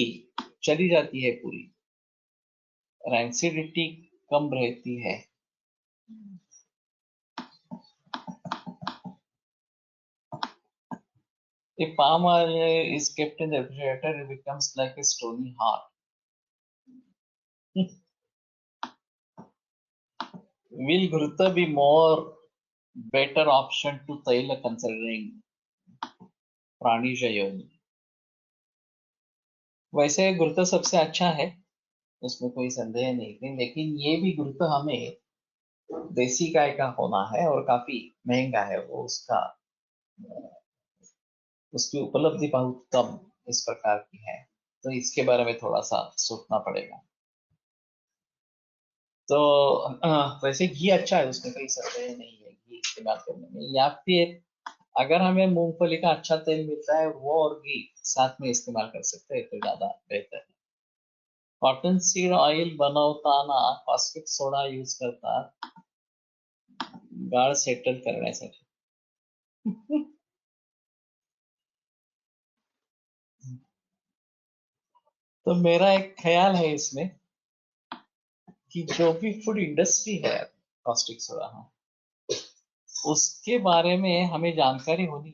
चली जाती है पूरी, रैंसिडिटी कम रहती है। If palm oil is kept in the refrigerator, it becomes like a stony heart. Will Ghruta be more better option to Taila considering प्राणीज योनि? वैसे घृत सबसे अच्छा है, उसमें कोई संदेह नहीं थी, लेकिन ये भी घृत हमें देसी गाय का होना है और काफी महंगा है वो, उसकी उपलब्धि बहुत कम इस प्रकार की है, तो इसके बारे में थोड़ा सा सोचना पड़ेगा। तो वैसे घी अच्छा है, उसमें कोई संदेह नहीं है घी इस्तेमाल करने में, या फिर अगर हमें मूंगफली का अच्छा तेल मिलता है वो और घी साथ में इस्तेमाल कर सकते हैं तो ज्यादा बेहतर है। कॉटन सीड ऑइल बनवताना कॉस्टिक सोडा यूज करतात गाळ सेटल करण्यासाठी। तो मेरा एक ख्याल है इसमें कि जो भी फूड इंडस्ट्री है कॉस्टिक सोडा, उसके बारे में हमें जानकारी होनी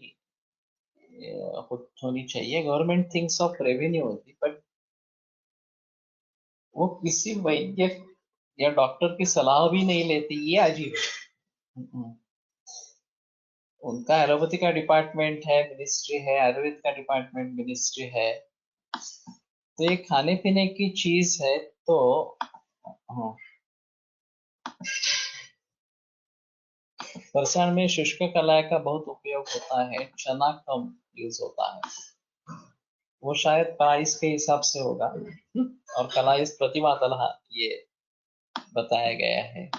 चाहिए। गवर्नमेंट थिंक्स ऑफ रेवेन्यू होती, बट वो किसी वैद्य या डॉक्टर की सलाह भी नहीं लेती, ये अजीब है। उनका एलोपैथी का डिपार्टमेंट है, मिनिस्ट्री है, आयुर्वेद का डिपार्टमेंट मिनिस्ट्री है, तो ये खाने पीने की चीज है। तो हाँ, फरसाण में शुष्क कलाई का बहुत उपयोग होता है, चना कम यूज होता है। वो शायद प्राइस के हिसाब से होगा, और कलाइस प्रतिमातल ये बताया गया है।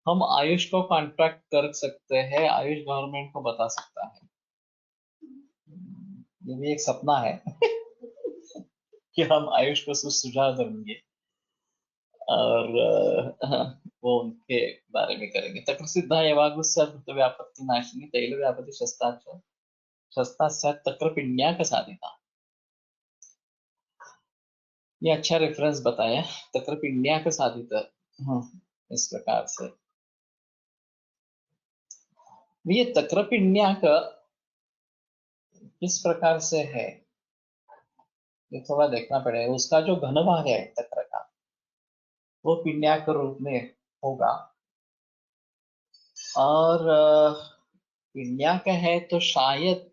हम आयुष को कॉन्ट्रैक्ट कर सकते हैं, आयुष गवर्नमेंट को बता सकता है। ये भी एक सपना है कि हम आयुष को सुझाव देंगे और वो उनके बारे में करेंगे। तक्रसिद्धा एवागुस्सद् व्यापत्ति नाशिनी तैल व्यापति शस्तास्यात् तक्रपिण्या का साधिता। ये अच्छा रेफरेंस बताया, तक्रपिण्या का साधित। इस प्रकार से ये तक्रपिण्या का किस प्रकार से है, ये थोड़ा देखना पड़ेगा। उसका जो घन भाग है तक्र का, वो पिण्याक रूप में होगा। और पिण्याक है तो शायद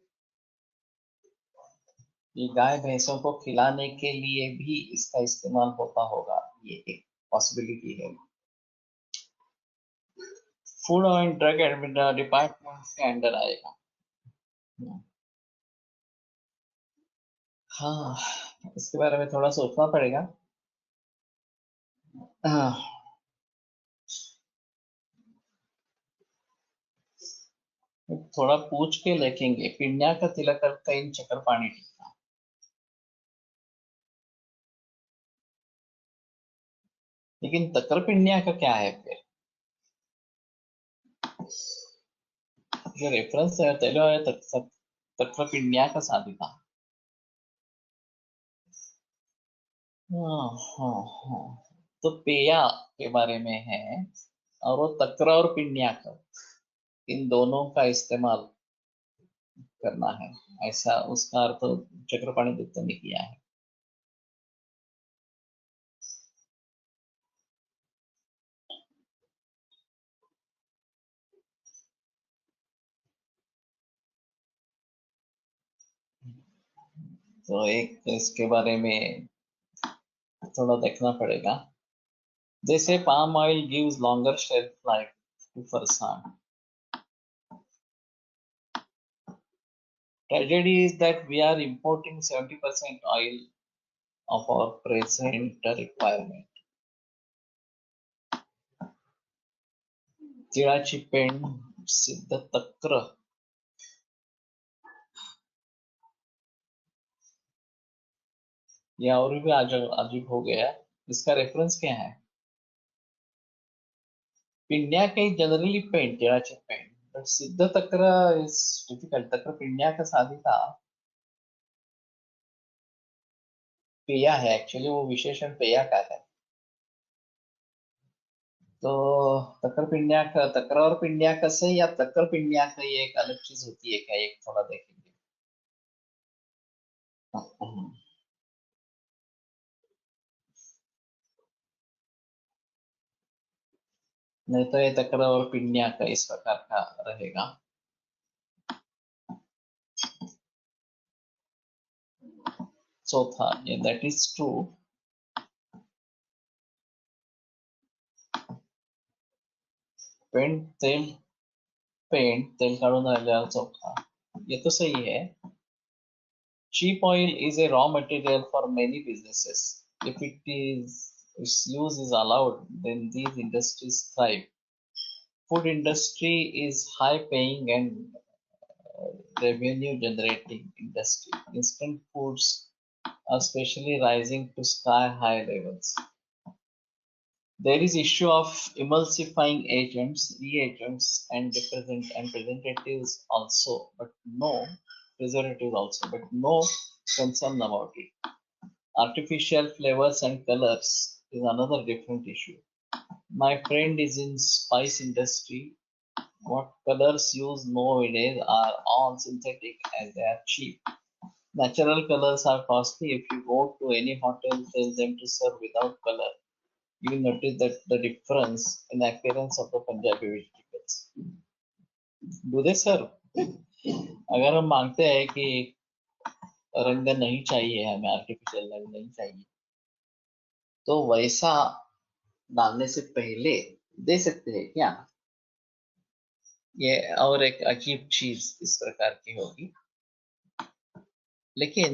ये गाय भैंसों को खिलाने के लिए भी इसका इस्तेमाल होता होगा, ये एक पॉसिबिलिटी है। फूड एंड ड्रग डिपार्टमेंट के अंडर आएगा। हाँ, इसके बारे में थोड़ा सोचना पड़ेगा। हाँ, थोड़ा पूछ के लिखेंगे। पिण्या का तिलक इन चक्कर पानी टीका। लेकिन तकर पिण्या का क्या है फिर? जो रेफरेंस है तेलो है तकर पिण्या का साधिता। हाँ हाँ हाँ, तो पेया के बारे में है, और वो तक्र और पिण्या का, इन दोनों का इस्तेमाल करना है, ऐसा उसका अर्थ चक्रपाणी गुप्त ने किया है। तो एक इसके बारे में थोड़ा देखना पड़ेगा। जैसे palm oil gives longer shelf life to farsan. Tragedy is that we are importing 70% oil of our present requirement. तिळाची पेंड सिद्ध तक्र, या और भी अजीब हो गया। इसका रेफरेंस क्या है? पिण्या के जनरली पेंट, तिळाची पेंट, बट सिद्ध तक्र इज डिफिकल्ट। तक्र पिण्या का साधिता पेया है, एक्चुअली वो विशेषण पेया का है। तो तक्र पिण्याक, तक्र और पिण्याक से, या तक्र पिण्याक ये एक अलग चीज होती है क्या, एक थोड़ा देखेंगे। नहीं तो ये तक्र और पिण्याक इस प्रकार का रहेगा। चौथा, ये दैट इज ट्रू। पेंट तेल काढून राहिल्यावर चौथा, ये तो सही है। Cheap oil is a raw material for many businesses. If its use is allowed, then these industries thrive. Food industry is high paying and revenue generating industry. Instant foods are especially rising to sky high levels. There is issue of emulsifying agents, reagents, and preservatives also, but no concern about it. Artificial flavors and colors is another different issue. My friend is in spice industry. What colors used nowadays are all synthetic as they are cheap. Natural colors are costly. If you go to any hotel, tell them to serve without color. You will notice that the difference in appearance of the Punjabi vegetables. Do they serve? अगर हम मांगते हैं कि रंग नहीं चाहिए, हमें artificial रंग नहीं चाहिए, तो वैसा डालने से पहले दे सकते हैं क्या? ये और एक अजीब चीज इस प्रकार की होगी। लेकिन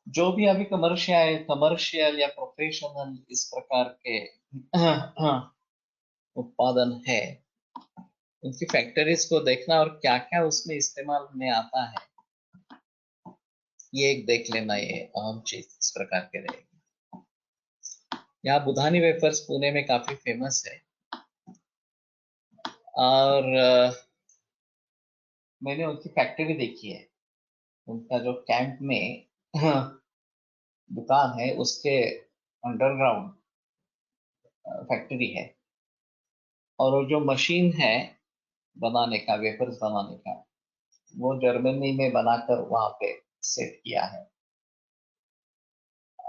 जो भी अभी कमर्शियल या प्रोफेशनल इस प्रकार के उत्पादन है, उनकी फैक्ट्रीज को देखना और क्या क्या उसमें इस्तेमाल में आता है, ये एक देख लेना, ये अहम चीज इस प्रकार के रहेगी। यहाँ बुधानी वेफर्स पुणे में काफी फेमस है, और मैंने उनकी फैक्ट्री देखी है। उनका जो कैंप में दुकान है, उसके अंडरग्राउंड फैक्ट्री है, और वो जो मशीन है बनाने का, वेफर्स बनाने का, वो जर्मनी में बनाकर वहां पे सेट किया है।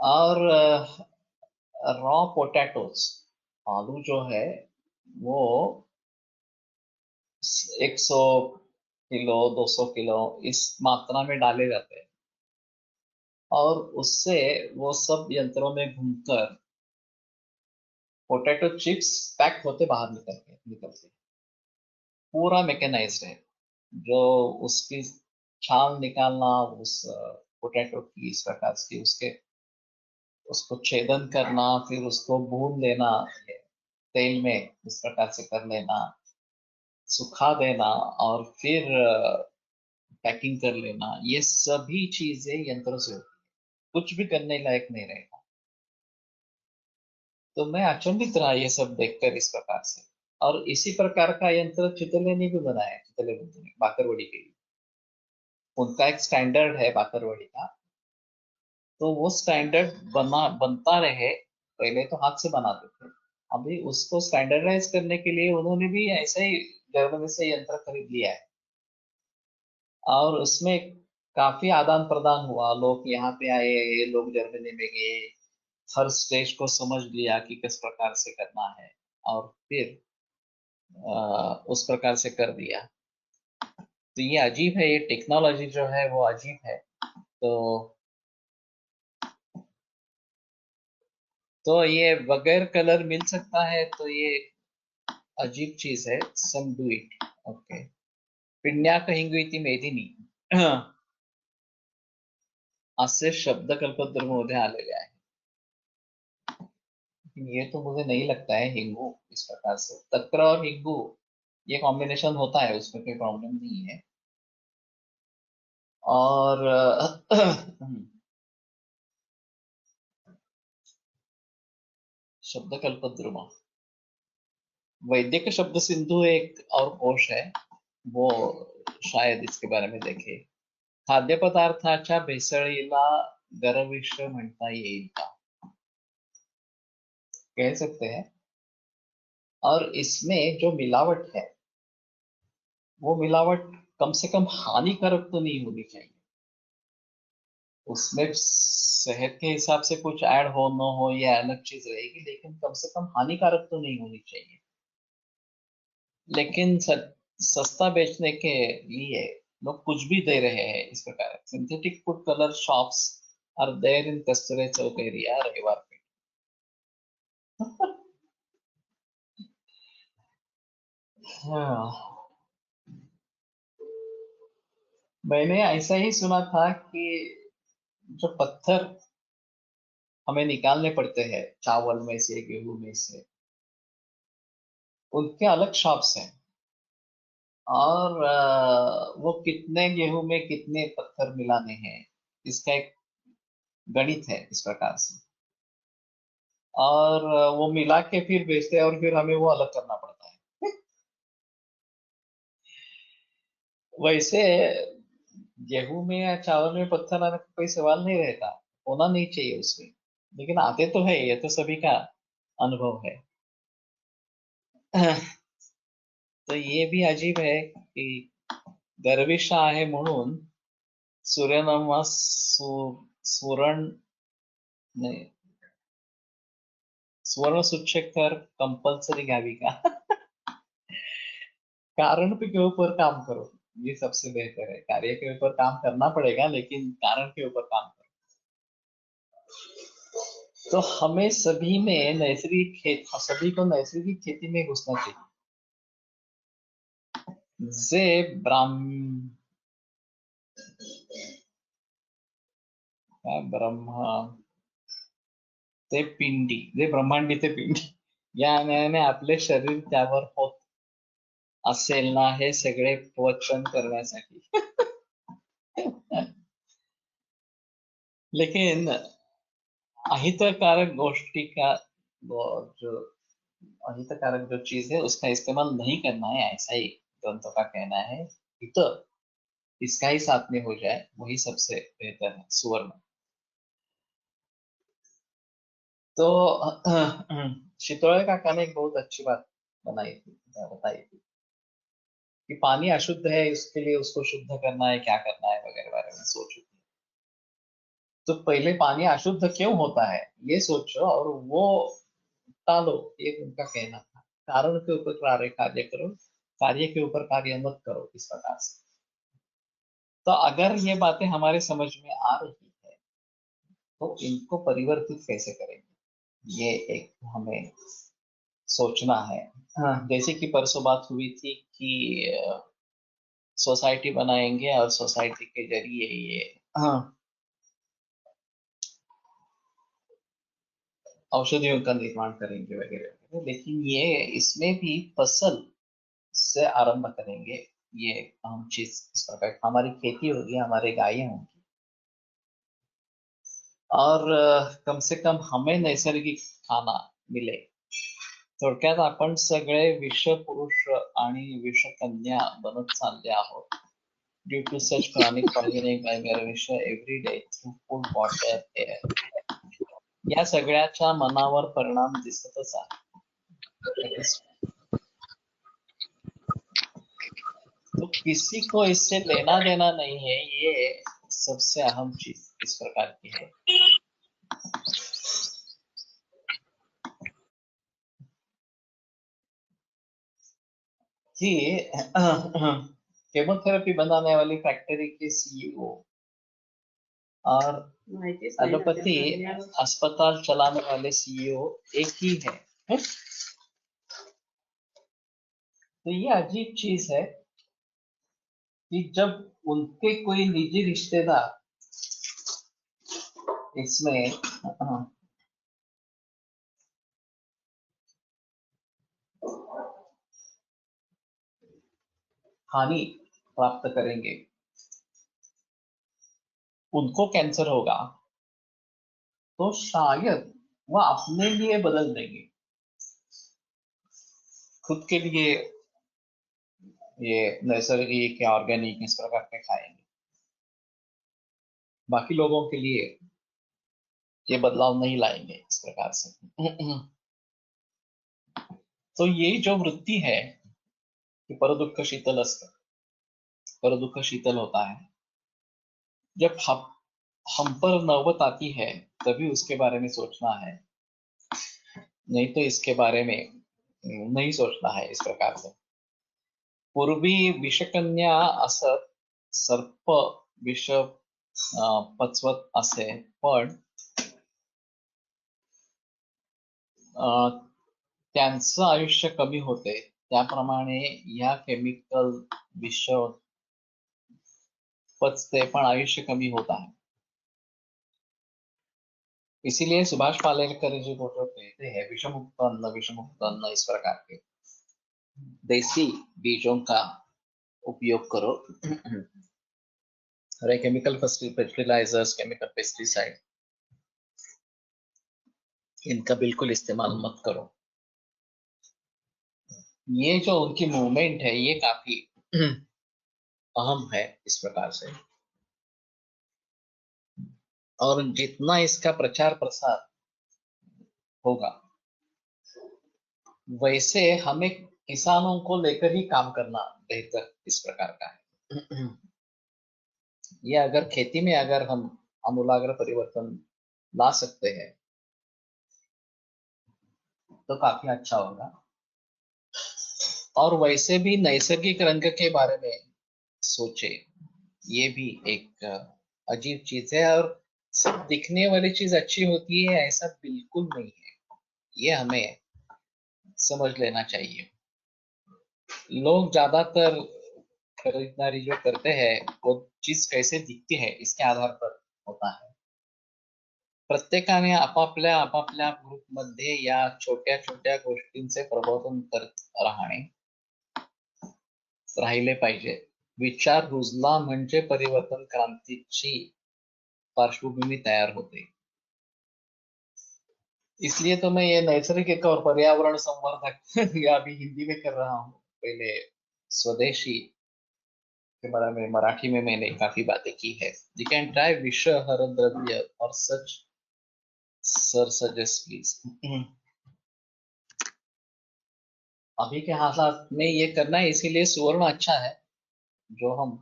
और रॉ पोटैटोज, आलू जो है वो 100 किलो 200 किलो इस मात्रा में डाले जाते हैं, और उससे वो सब यंत्रों में घूमकर पोटैटो चिप्स पैक होते बाहर निकलते पूरा मैकेनाइज्ड है। जो उसकी छाल निकालना, उस पोटैटो की इस प्रकार की उसके उसको छेदन करना, फिर उसको भून लेना तेल में, इस प्रकार से कर लेना, सुखा देना, और फिर पैकिंग कर लेना, ये सभी चीजें यंत्रों से होती है। कुछ भी करने लायक नहीं रहेगा। तो मैं अचंभित रहा ये सब देखकर इस प्रकार से। और इसी प्रकार का यंत्र चितले ने भी बनाया, चितले बंधु ने बाकरवड़ी के लिए। उनका एक स्टैंडर्ड है बाकरवड़ी का, तो वो स्टैंडर्ड बनता रहे। पहले तो हाथ से बनाते थे, अभी उसको स्टैंडर्डाइज करने के लिए उन्होंने भी ऐसे ही जर्मनी से यंत्र खरीद लिया है। और उसमें काफी आदान प्रदान हुआ, लोग यहाँ पे आए, ये लोग जर्मनी में गए, हर स्टेज को समझ लिया कि किस प्रकार से करना है, और फिर उस प्रकार से कर दिया। तो ये अजीब है, ये टेक्नोलॉजी जो है वो अजीब है। तो ये बगैर कलर मिल सकता है, तो ये अजीब चीज है। Some do it. ओके। पिण्याक हिंगुइती मेदिनी असे शब्द कल्पद्रुममध्ये आलेले आहे। ये तो मुझे नहीं लगता है हिंगू इस प्रकार से, तक्र और हिंगू ये कॉम्बिनेशन होता है, उसमें कोई प्रॉब्लम नहीं है। और शब्द कल्पद्रुम, वैदिक शब्द सिंधु एक और कोश है, वो शायद इसके बारे में देखे। खाद्यपदार्थाच्या भेसळीला गर्विष्ठ म्हणता येईल का, कह सकते हैं। और इसमें जो मिलावट है, वो मिलावट कम से कम हानिकारक तो नहीं होनी चाहिए। उसमें सेहत के हिसाब से कुछ ऐड हो न हो ये अलग चीज रहेगी, लेकिन कम से कम हानिकारक तो नहीं होनी चाहिए। लेकिन सस्ता बेचने के लिए लोग कुछ भी दे रहे हैं इस प्रकार। Synthetic food colour shops are there in Kasture Chowk area, रविवार पे। हाँ, मैंने ऐसा ही सुना था कि जो पत्थर हमें निकालने पड़ते हैं चावल में से, गेहूं में से, उनके अलग शॉप्स हैं। और वो कितने गेहूं में कितने पत्थर मिलाने हैं, इसका एक गणित है इस प्रकार से। और वो मिला के फिर बेचते हैं, और फिर हमें वो अलग करना पड़ता है। वैसे गेहूं में या चावल में पत्थर आने का कोई सवाल नहीं रहता, होना नहीं चाहिए उसमें, लेकिन आते तो है, ये तो सभी का अनुभव है। तो ये भी अजीब है कि गर्विष्ठ आहे म्हणून सूर्यनमस सुवर्ण नहीं, स्वर्ण शिक्षक कंपल्सरी घ्यावी का? कारण पे के ऊपर काम करो, ये सबसे बेहतर है। कार्य के ऊपर काम करना पड़ेगा, लेकिन कारण के ऊपर काम करो। तो हमें सभी में नैसर्गिक सभी को नैसर्गिक खेती में घुसना चाहिए। जे ब्राह्म काय ब्रह्मा ते पिंडी, जे ब्रह्मांडी ते पिंडी, या न्यायाने आपले शरीर त्यावर होत असेल ना, हे सगळे वचन करण्यासाठी। लेकिन अहितकारक गोष्टी का जो अहितकारक जो चीज है उसका इस्तेमाल नहीं करना है, ऐसा ही ग्रंथों का कहना है। हित इसका ही साथ में हो जाए, वही सबसे बेहतर है, सुवर्ण। तो शितोळे काका ने एक बहुत अच्छी बात बताई थी कि पानी अशुद्ध है, इसके लिए उसको शुद्ध करना है, क्या करना है वगैरह बारे में सोचो। तो पहले पानी अशुद्ध क्यों होता है ये सोचो और वो टालो, ये उनका कहना था। कारण के ऊपर कार्य करो, कार्य के ऊपर कार्य मत करो, इस प्रकार से। तो अगर ये बातें हमारे समझ में आ रही है तो इनको परिवर्तित कैसे करेंगे, ये एक हमें सोचना है। हाँ, जैसे कि परसों बात हुई थी कि सोसाइटी बनाएंगे और सोसाइटी के जरिए ये, हाँ, औषधियों का निर्माण करेंगे वगैरह वगैरह। लेकिन ये इसमें भी फसल से आरंभ करेंगे, ये एक अहम चीज। इस प्रकार हमारी खेती होगी, हमारे गायें होंगी, और कम से कम हमें नैसर्गिक खाना मिले। थोडक्यात आपण सगळे विषपुरुष आणि विषकन्या बनत चालले आहोत. Due to such chronic poisoning by vish every day through food water air, या सगळ्याच्या मनावर परिणाम दिसतच आहे. तो किसी को इससे लेना देना नहीं है, ये सबसे अहम चीज इस प्रकार की है। कि केमोथेरेपी बनाने वाली फैक्ट्री के सीईओ और एलोपैथी अस्पताल चलाने वाले सीईओ एक ही है। तो ये अजीब चीज है कि जब उनके कोई निजी रिश्तेदार इसमें हानि प्राप्त करेंगे, उनको कैंसर होगा, तो शायद वह अपने लिए बदल देंगे, खुद के लिए ये नैसर्गिक या ऑर्गेनिक इस प्रकार के खाएंगे, बाकी लोगों के लिए ये बदलाव नहीं लाएंगे इस प्रकार से। तो ये जो वृत्ति है कि पर दुःख शीतल असतं, पर दुःख शीतल होता है, जब हम पर नौबत आती है तभी उसके बारे में सोचना है, नहीं तो इसके बारे में नहीं सोचना है। इस प्रकार से पूर्वी विषकन्या असत सर्प विष पचवत असे, पण त्यांचं आयुष्य कमी होते, त्याप्रमाणे या केमिकल विष पचते पण आयुष्य कमी होता है। इसीलिए सुभाष पालेकर जी फोटो कहते हैं विषमुक्त अन्न इस प्रकार के देसी बीजों का उपयोग करो। अरे केमिकल फर्टिलाइजर्स, केमिकल पेस्टिसाइड, इनका बिल्कुल इस्तेमाल मत करो। ये जो उनकी मूवमेंट है ये काफी अहम है इस प्रकार से, और जितना इसका प्रचार प्रसार होगा वैसे हमें किसानों को लेकर ही काम करना बेहतर इस प्रकार का है। ये अगर खेती में अगर हम आमूलाग्र परिवर्तन ला सकते हैं तो काफी अच्छा होगा। और वैसे भी नैसर्गिक रंग के बारे में सोचे, ये भी एक अजीब चीज है, और सब दिखने वाली चीज अच्छी होती है ऐसा बिल्कुल नहीं है, ये हमें समझ लेना चाहिए। लोग ज्यादातर खरीदारी जो करते हैं वो चीज कैसे दिखती है इसके आधार पर होता है। प्रत्येकाने आपापल्या ग्रुपमध्ये या छोट्या छोट्या गोष्टींचे प्रबोधन करत राहिले पाहिजे। विचार रुजला म्हणजे परिवर्तन क्रांतीची पार्श्वभूमी तैयार होते। इसलिए तो मैं ये नैसर्गिक और पर्यावरण संवर्धक या अभी हिंदी में कर रहा हूँ। पहले स्वदेशी के बारे में मराठी में मैंने काफी बातें की है। यू कैन ट्राई विष हर द्रव्य और सच सर सजेस्ट प्लीज। अभी के हालात में ये करना है, इसीलिए सुवर्ण अच्छा है। जो हम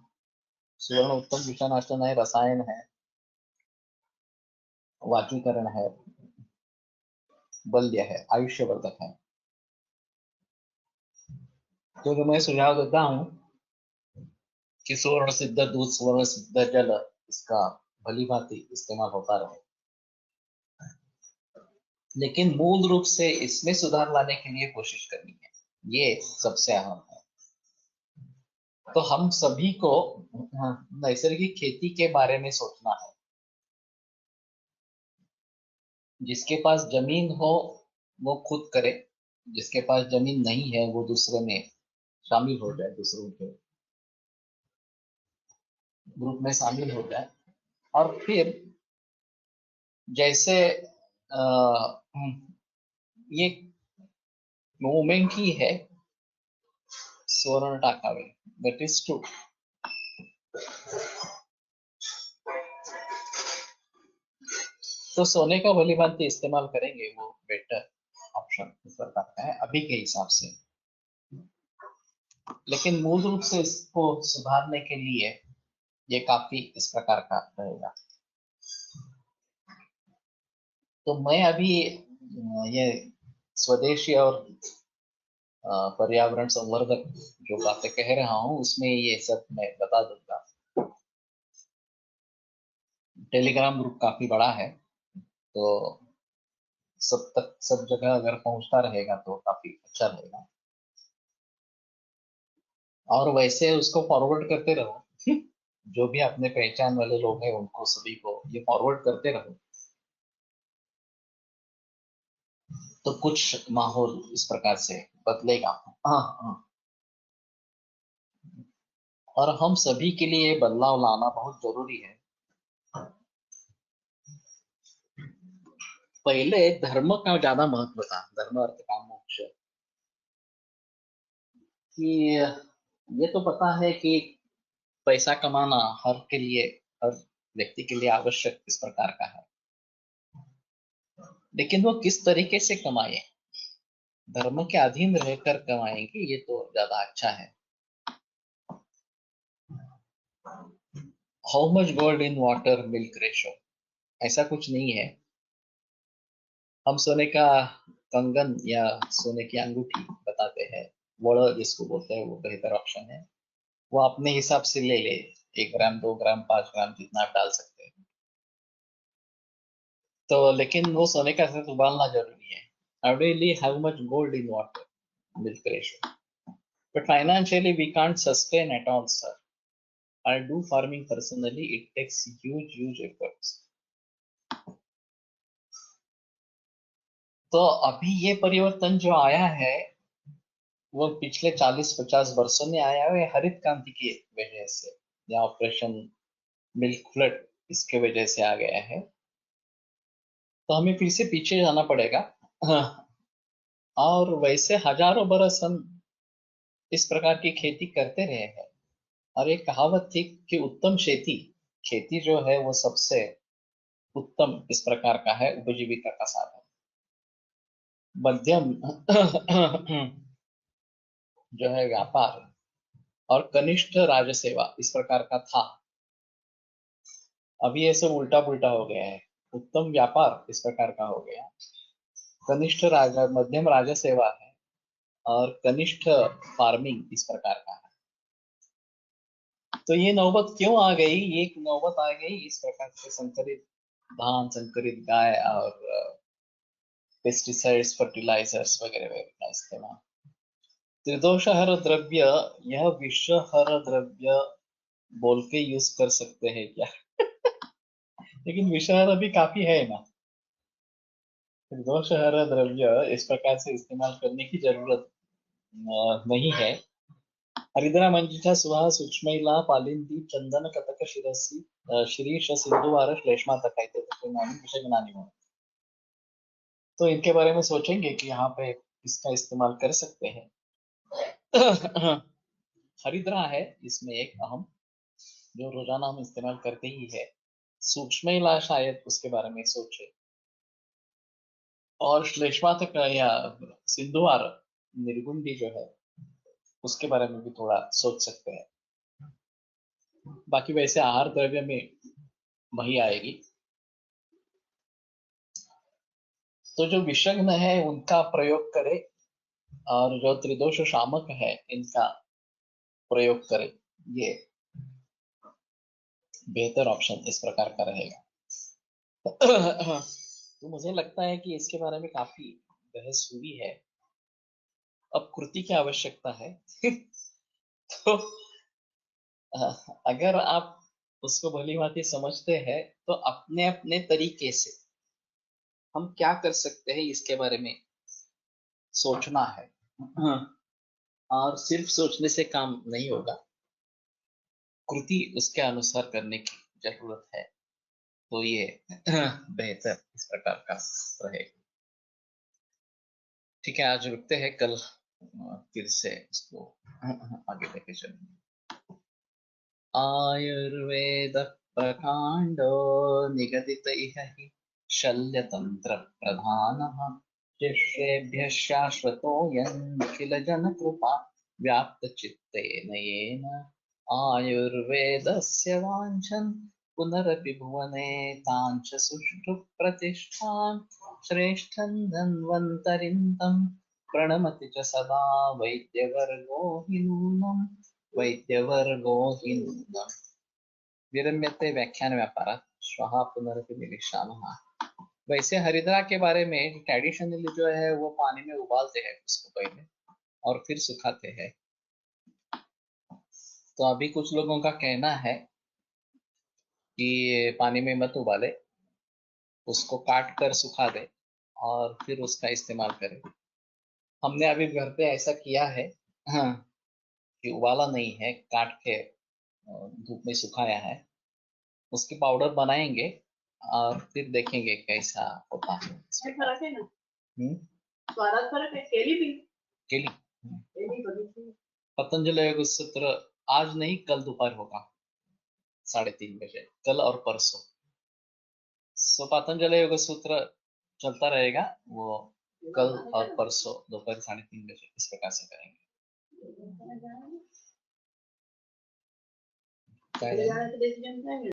सुवर्ण उत्तम विषानाशन है, रसायन है, वाचीकरण है, बल्य है, आयुष्यवर्धक है। तो मैं सुझाव देता हूँ कि सुवर्ण सिद्ध दूध, सुवर्ण सिद्ध जल, इसका भली भांति इस्तेमाल होता रहे, लेकिन मूल रूप से इसमें सुधार लाने के लिए कोशिश करनी है, ये सबसे अहम है। तो हम सभी को नैसर्गिक खेती के बारे में सोचना है। जिसके पास जमीन हो वो खुद करे, जिसके पास जमीन नहीं है वो दूसरे में शामिल हो जाए, दूसरों के ग्रुप में शामिल हो जाए। और फिर जैसे ये मूवमेंट ही है स्वर्ण टाकावे, दैट इज ट्रू। तो सोने का भली भांति इस्तेमाल करेंगे वो बेटर ऑप्शन बताता है अभी के हिसाब से। लेकिन मूल रूप से इसको सुधारने के लिए ये काफी इस प्रकार का रहेगा। तो मैं अभी ये स्वदेशी और पर्यावरण संवर्धक जो बातें कह रहा हूँ उसमें ये सब मैं बता दूंगा। टेलीग्राम ग्रुप काफी बड़ा है, तो सब तक सब जगह अगर पहुंचता रहेगा तो काफी अच्छा रहेगा। और वैसे उसको फॉरवर्ड करते रहो जो भी अपने पहचान वाले लोग हैं उनको सभी को ये फॉरवर्ड करते रहो, तो कुछ माहौल इस प्रकार से बदलेगा। हाँ हाँ। और हम सभी के लिए बदलाव लाना बहुत जरूरी है। पहले धर्म का ज्यादा महत्व था, धर्म अर्थ काम मोक्ष, कि ये तो पता है कि पैसा कमाना हर के लिए, हर व्यक्ति के लिए आवश्यक इस प्रकार का है, लेकिन वो किस तरीके से कमाए, धर्म के अधीन रहकर कमाएंगे ये तो ज्यादा अच्छा है। How much gold in water milk ratio, ऐसा कुछ नहीं है। हम सोने का कंगन या सोने की अंगूठी बताते हैं, वड़ जिसको बोलते हैं, वो बेहतर ऑप्शन है। वो अपने हिसाब से ले ले, 1 ग्राम 2 ग्राम 5 ग्राम जितना आप डाल सकते हैं। तो लेकिन वो सोने का साथ उबालना जरूरी है। Ideally, how much gold in water milk ratio. But financially, we can't sustain at all, sir. I do farming personally. It takes huge efforts. तो अभी ये परिवर्तन जो आया है वो पिछले 40-50 वर्षों में आया है, हरित क्रांति की वजह से, या ऑपरेशन मिल्क फ्लड इसके वजह से आ गया है। तो हमें फिर से पीछे जाना पड़ेगा। हाँ, और वैसे हजारों बरस हम इस प्रकार की खेती करते रहे हैं। और एक कहावत थी कि उत्तम खेती, खेती जो है वो सबसे उत्तम इस प्रकार का है उपजीविका का साधन। मध्यम जो है व्यापार, और कनिष्ठ राजसेवा इस प्रकार का था। अभी ये सब उल्टा पुल्टा हो गया है, उत्तम व्यापार इस प्रकार का हो गया, कनिष्ठ राजा मध्यम राजसेवा है, और कनिष्ठ फार्मिंग इस प्रकार का है। तो ये नौबत क्यों आ गई, ये नौबत आ गई इस प्रकार से संकरित धान, संकरित गाय और पेस्टिसाइड्स, फर्टिलाइजर्स वगैरह वगैरह का इस्तेमाल। त्रिदोषहर द्रव्य, यह विषहर द्रव्य बोल के यूज कर सकते हैं क्या? लेकिन विषहर अभी काफी है ना। त्रिदोषहर द्रव्य इस प्रकार से इस्तेमाल करने की जरूरत नहीं है। हरिद्रा मंजिषा सुहा सूक्ष्मैला पालिंदी चंदन कटक शिरसी शिरीष सिंधुवार श्लेष्मा तक विषय ज्ञानी हो। तो इनके बारे में सोचेंगे कि यहाँ पे इसका इस्तेमाल कर सकते हैं। हरिद्रा है इसमें एक अहम, जो रोजाना हम इस्तेमाल करते ही है। सूक्ष्म इला शायद उसके बारे में सोचे, और श्लेष्मा तक या सिंधुवार निर्गुंडी जो है उसके बारे में भी थोड़ा सोच सकते हैं। बाकी वैसे आहार द्रव्य में वही आएगी। तो जो विषग्न है उनका प्रयोग करे और जो त्रिदोष शामक है इनका प्रयोग करे, ये बेहतर ऑप्शन इस प्रकार का रहेगा। तो मुझे लगता है कि इसके बारे में काफी बहस हुई है, अब कृति की आवश्यकता है। तो अगर आप उसको भली भांति समझते हैं तो अपने अपने तरीके से हम क्या कर सकते हैं इसके बारे में सोचना है। और सिर्फ सोचने से काम नहीं होगा, कृति उसके अनुसार करने की जरूरत है। तो ये बेहतर इस प्रकार का रहेगा। ठीक है, आज रुकते हैं, कल फिर से इसको आगे लेके चलेंगे। आयुर्वेद प्रकांडो निगदित इह हि शल्यतंत्र प्रधानः शिष्येभ्यः शाश्वतोऽयं किल जनकृपा व्याप्तचित्तेन येन आयुर्वेदस्य वाञ्छन् पुनरपि भुवने ताञ्च सुष्ठु प्रतिष्ठां श्रेष्ठं धन्वन्तरिं तं प्रणमति च सदा वैद्यवर्गो हि नूनम् वैद्यवर्गो हि नूनम्। विरम्यते व्याख्यान व्यापारात् श्वः पुनरपि मिलिष्यामः। वैसे हरिद्रा के बारे में ट्रेडिशनली जो है वो पानी में उबालते हैं उसको पहले और फिर सुखाते हैं। तो अभी कुछ लोगों का कहना है कि पानी में मत उबाले, उसको काट कर सुखा दे और फिर उसका इस्तेमाल करें। हमने अभी घर पे ऐसा किया है, हाँ, कि उबाला नहीं है, काट के धूप में सुखाया है, उसकी पाउडर बनाएंगे और फिर देखेंगे कैसा होता है। फरक है ना, हम्म, स्वादात फरक है। केली भी केली केली बड़ी पतंजलि योग सूत्र आज नहीं कल दोपहर होगा 3:30 बजे, कल और परसों। सो पतंजलि योग सूत्र चलता रहेगा, वो कल और परसों दोपहर 3:30 बजे इस प्रकार से करेंगे। क्या है? जाने से देसी जन जाएंगे।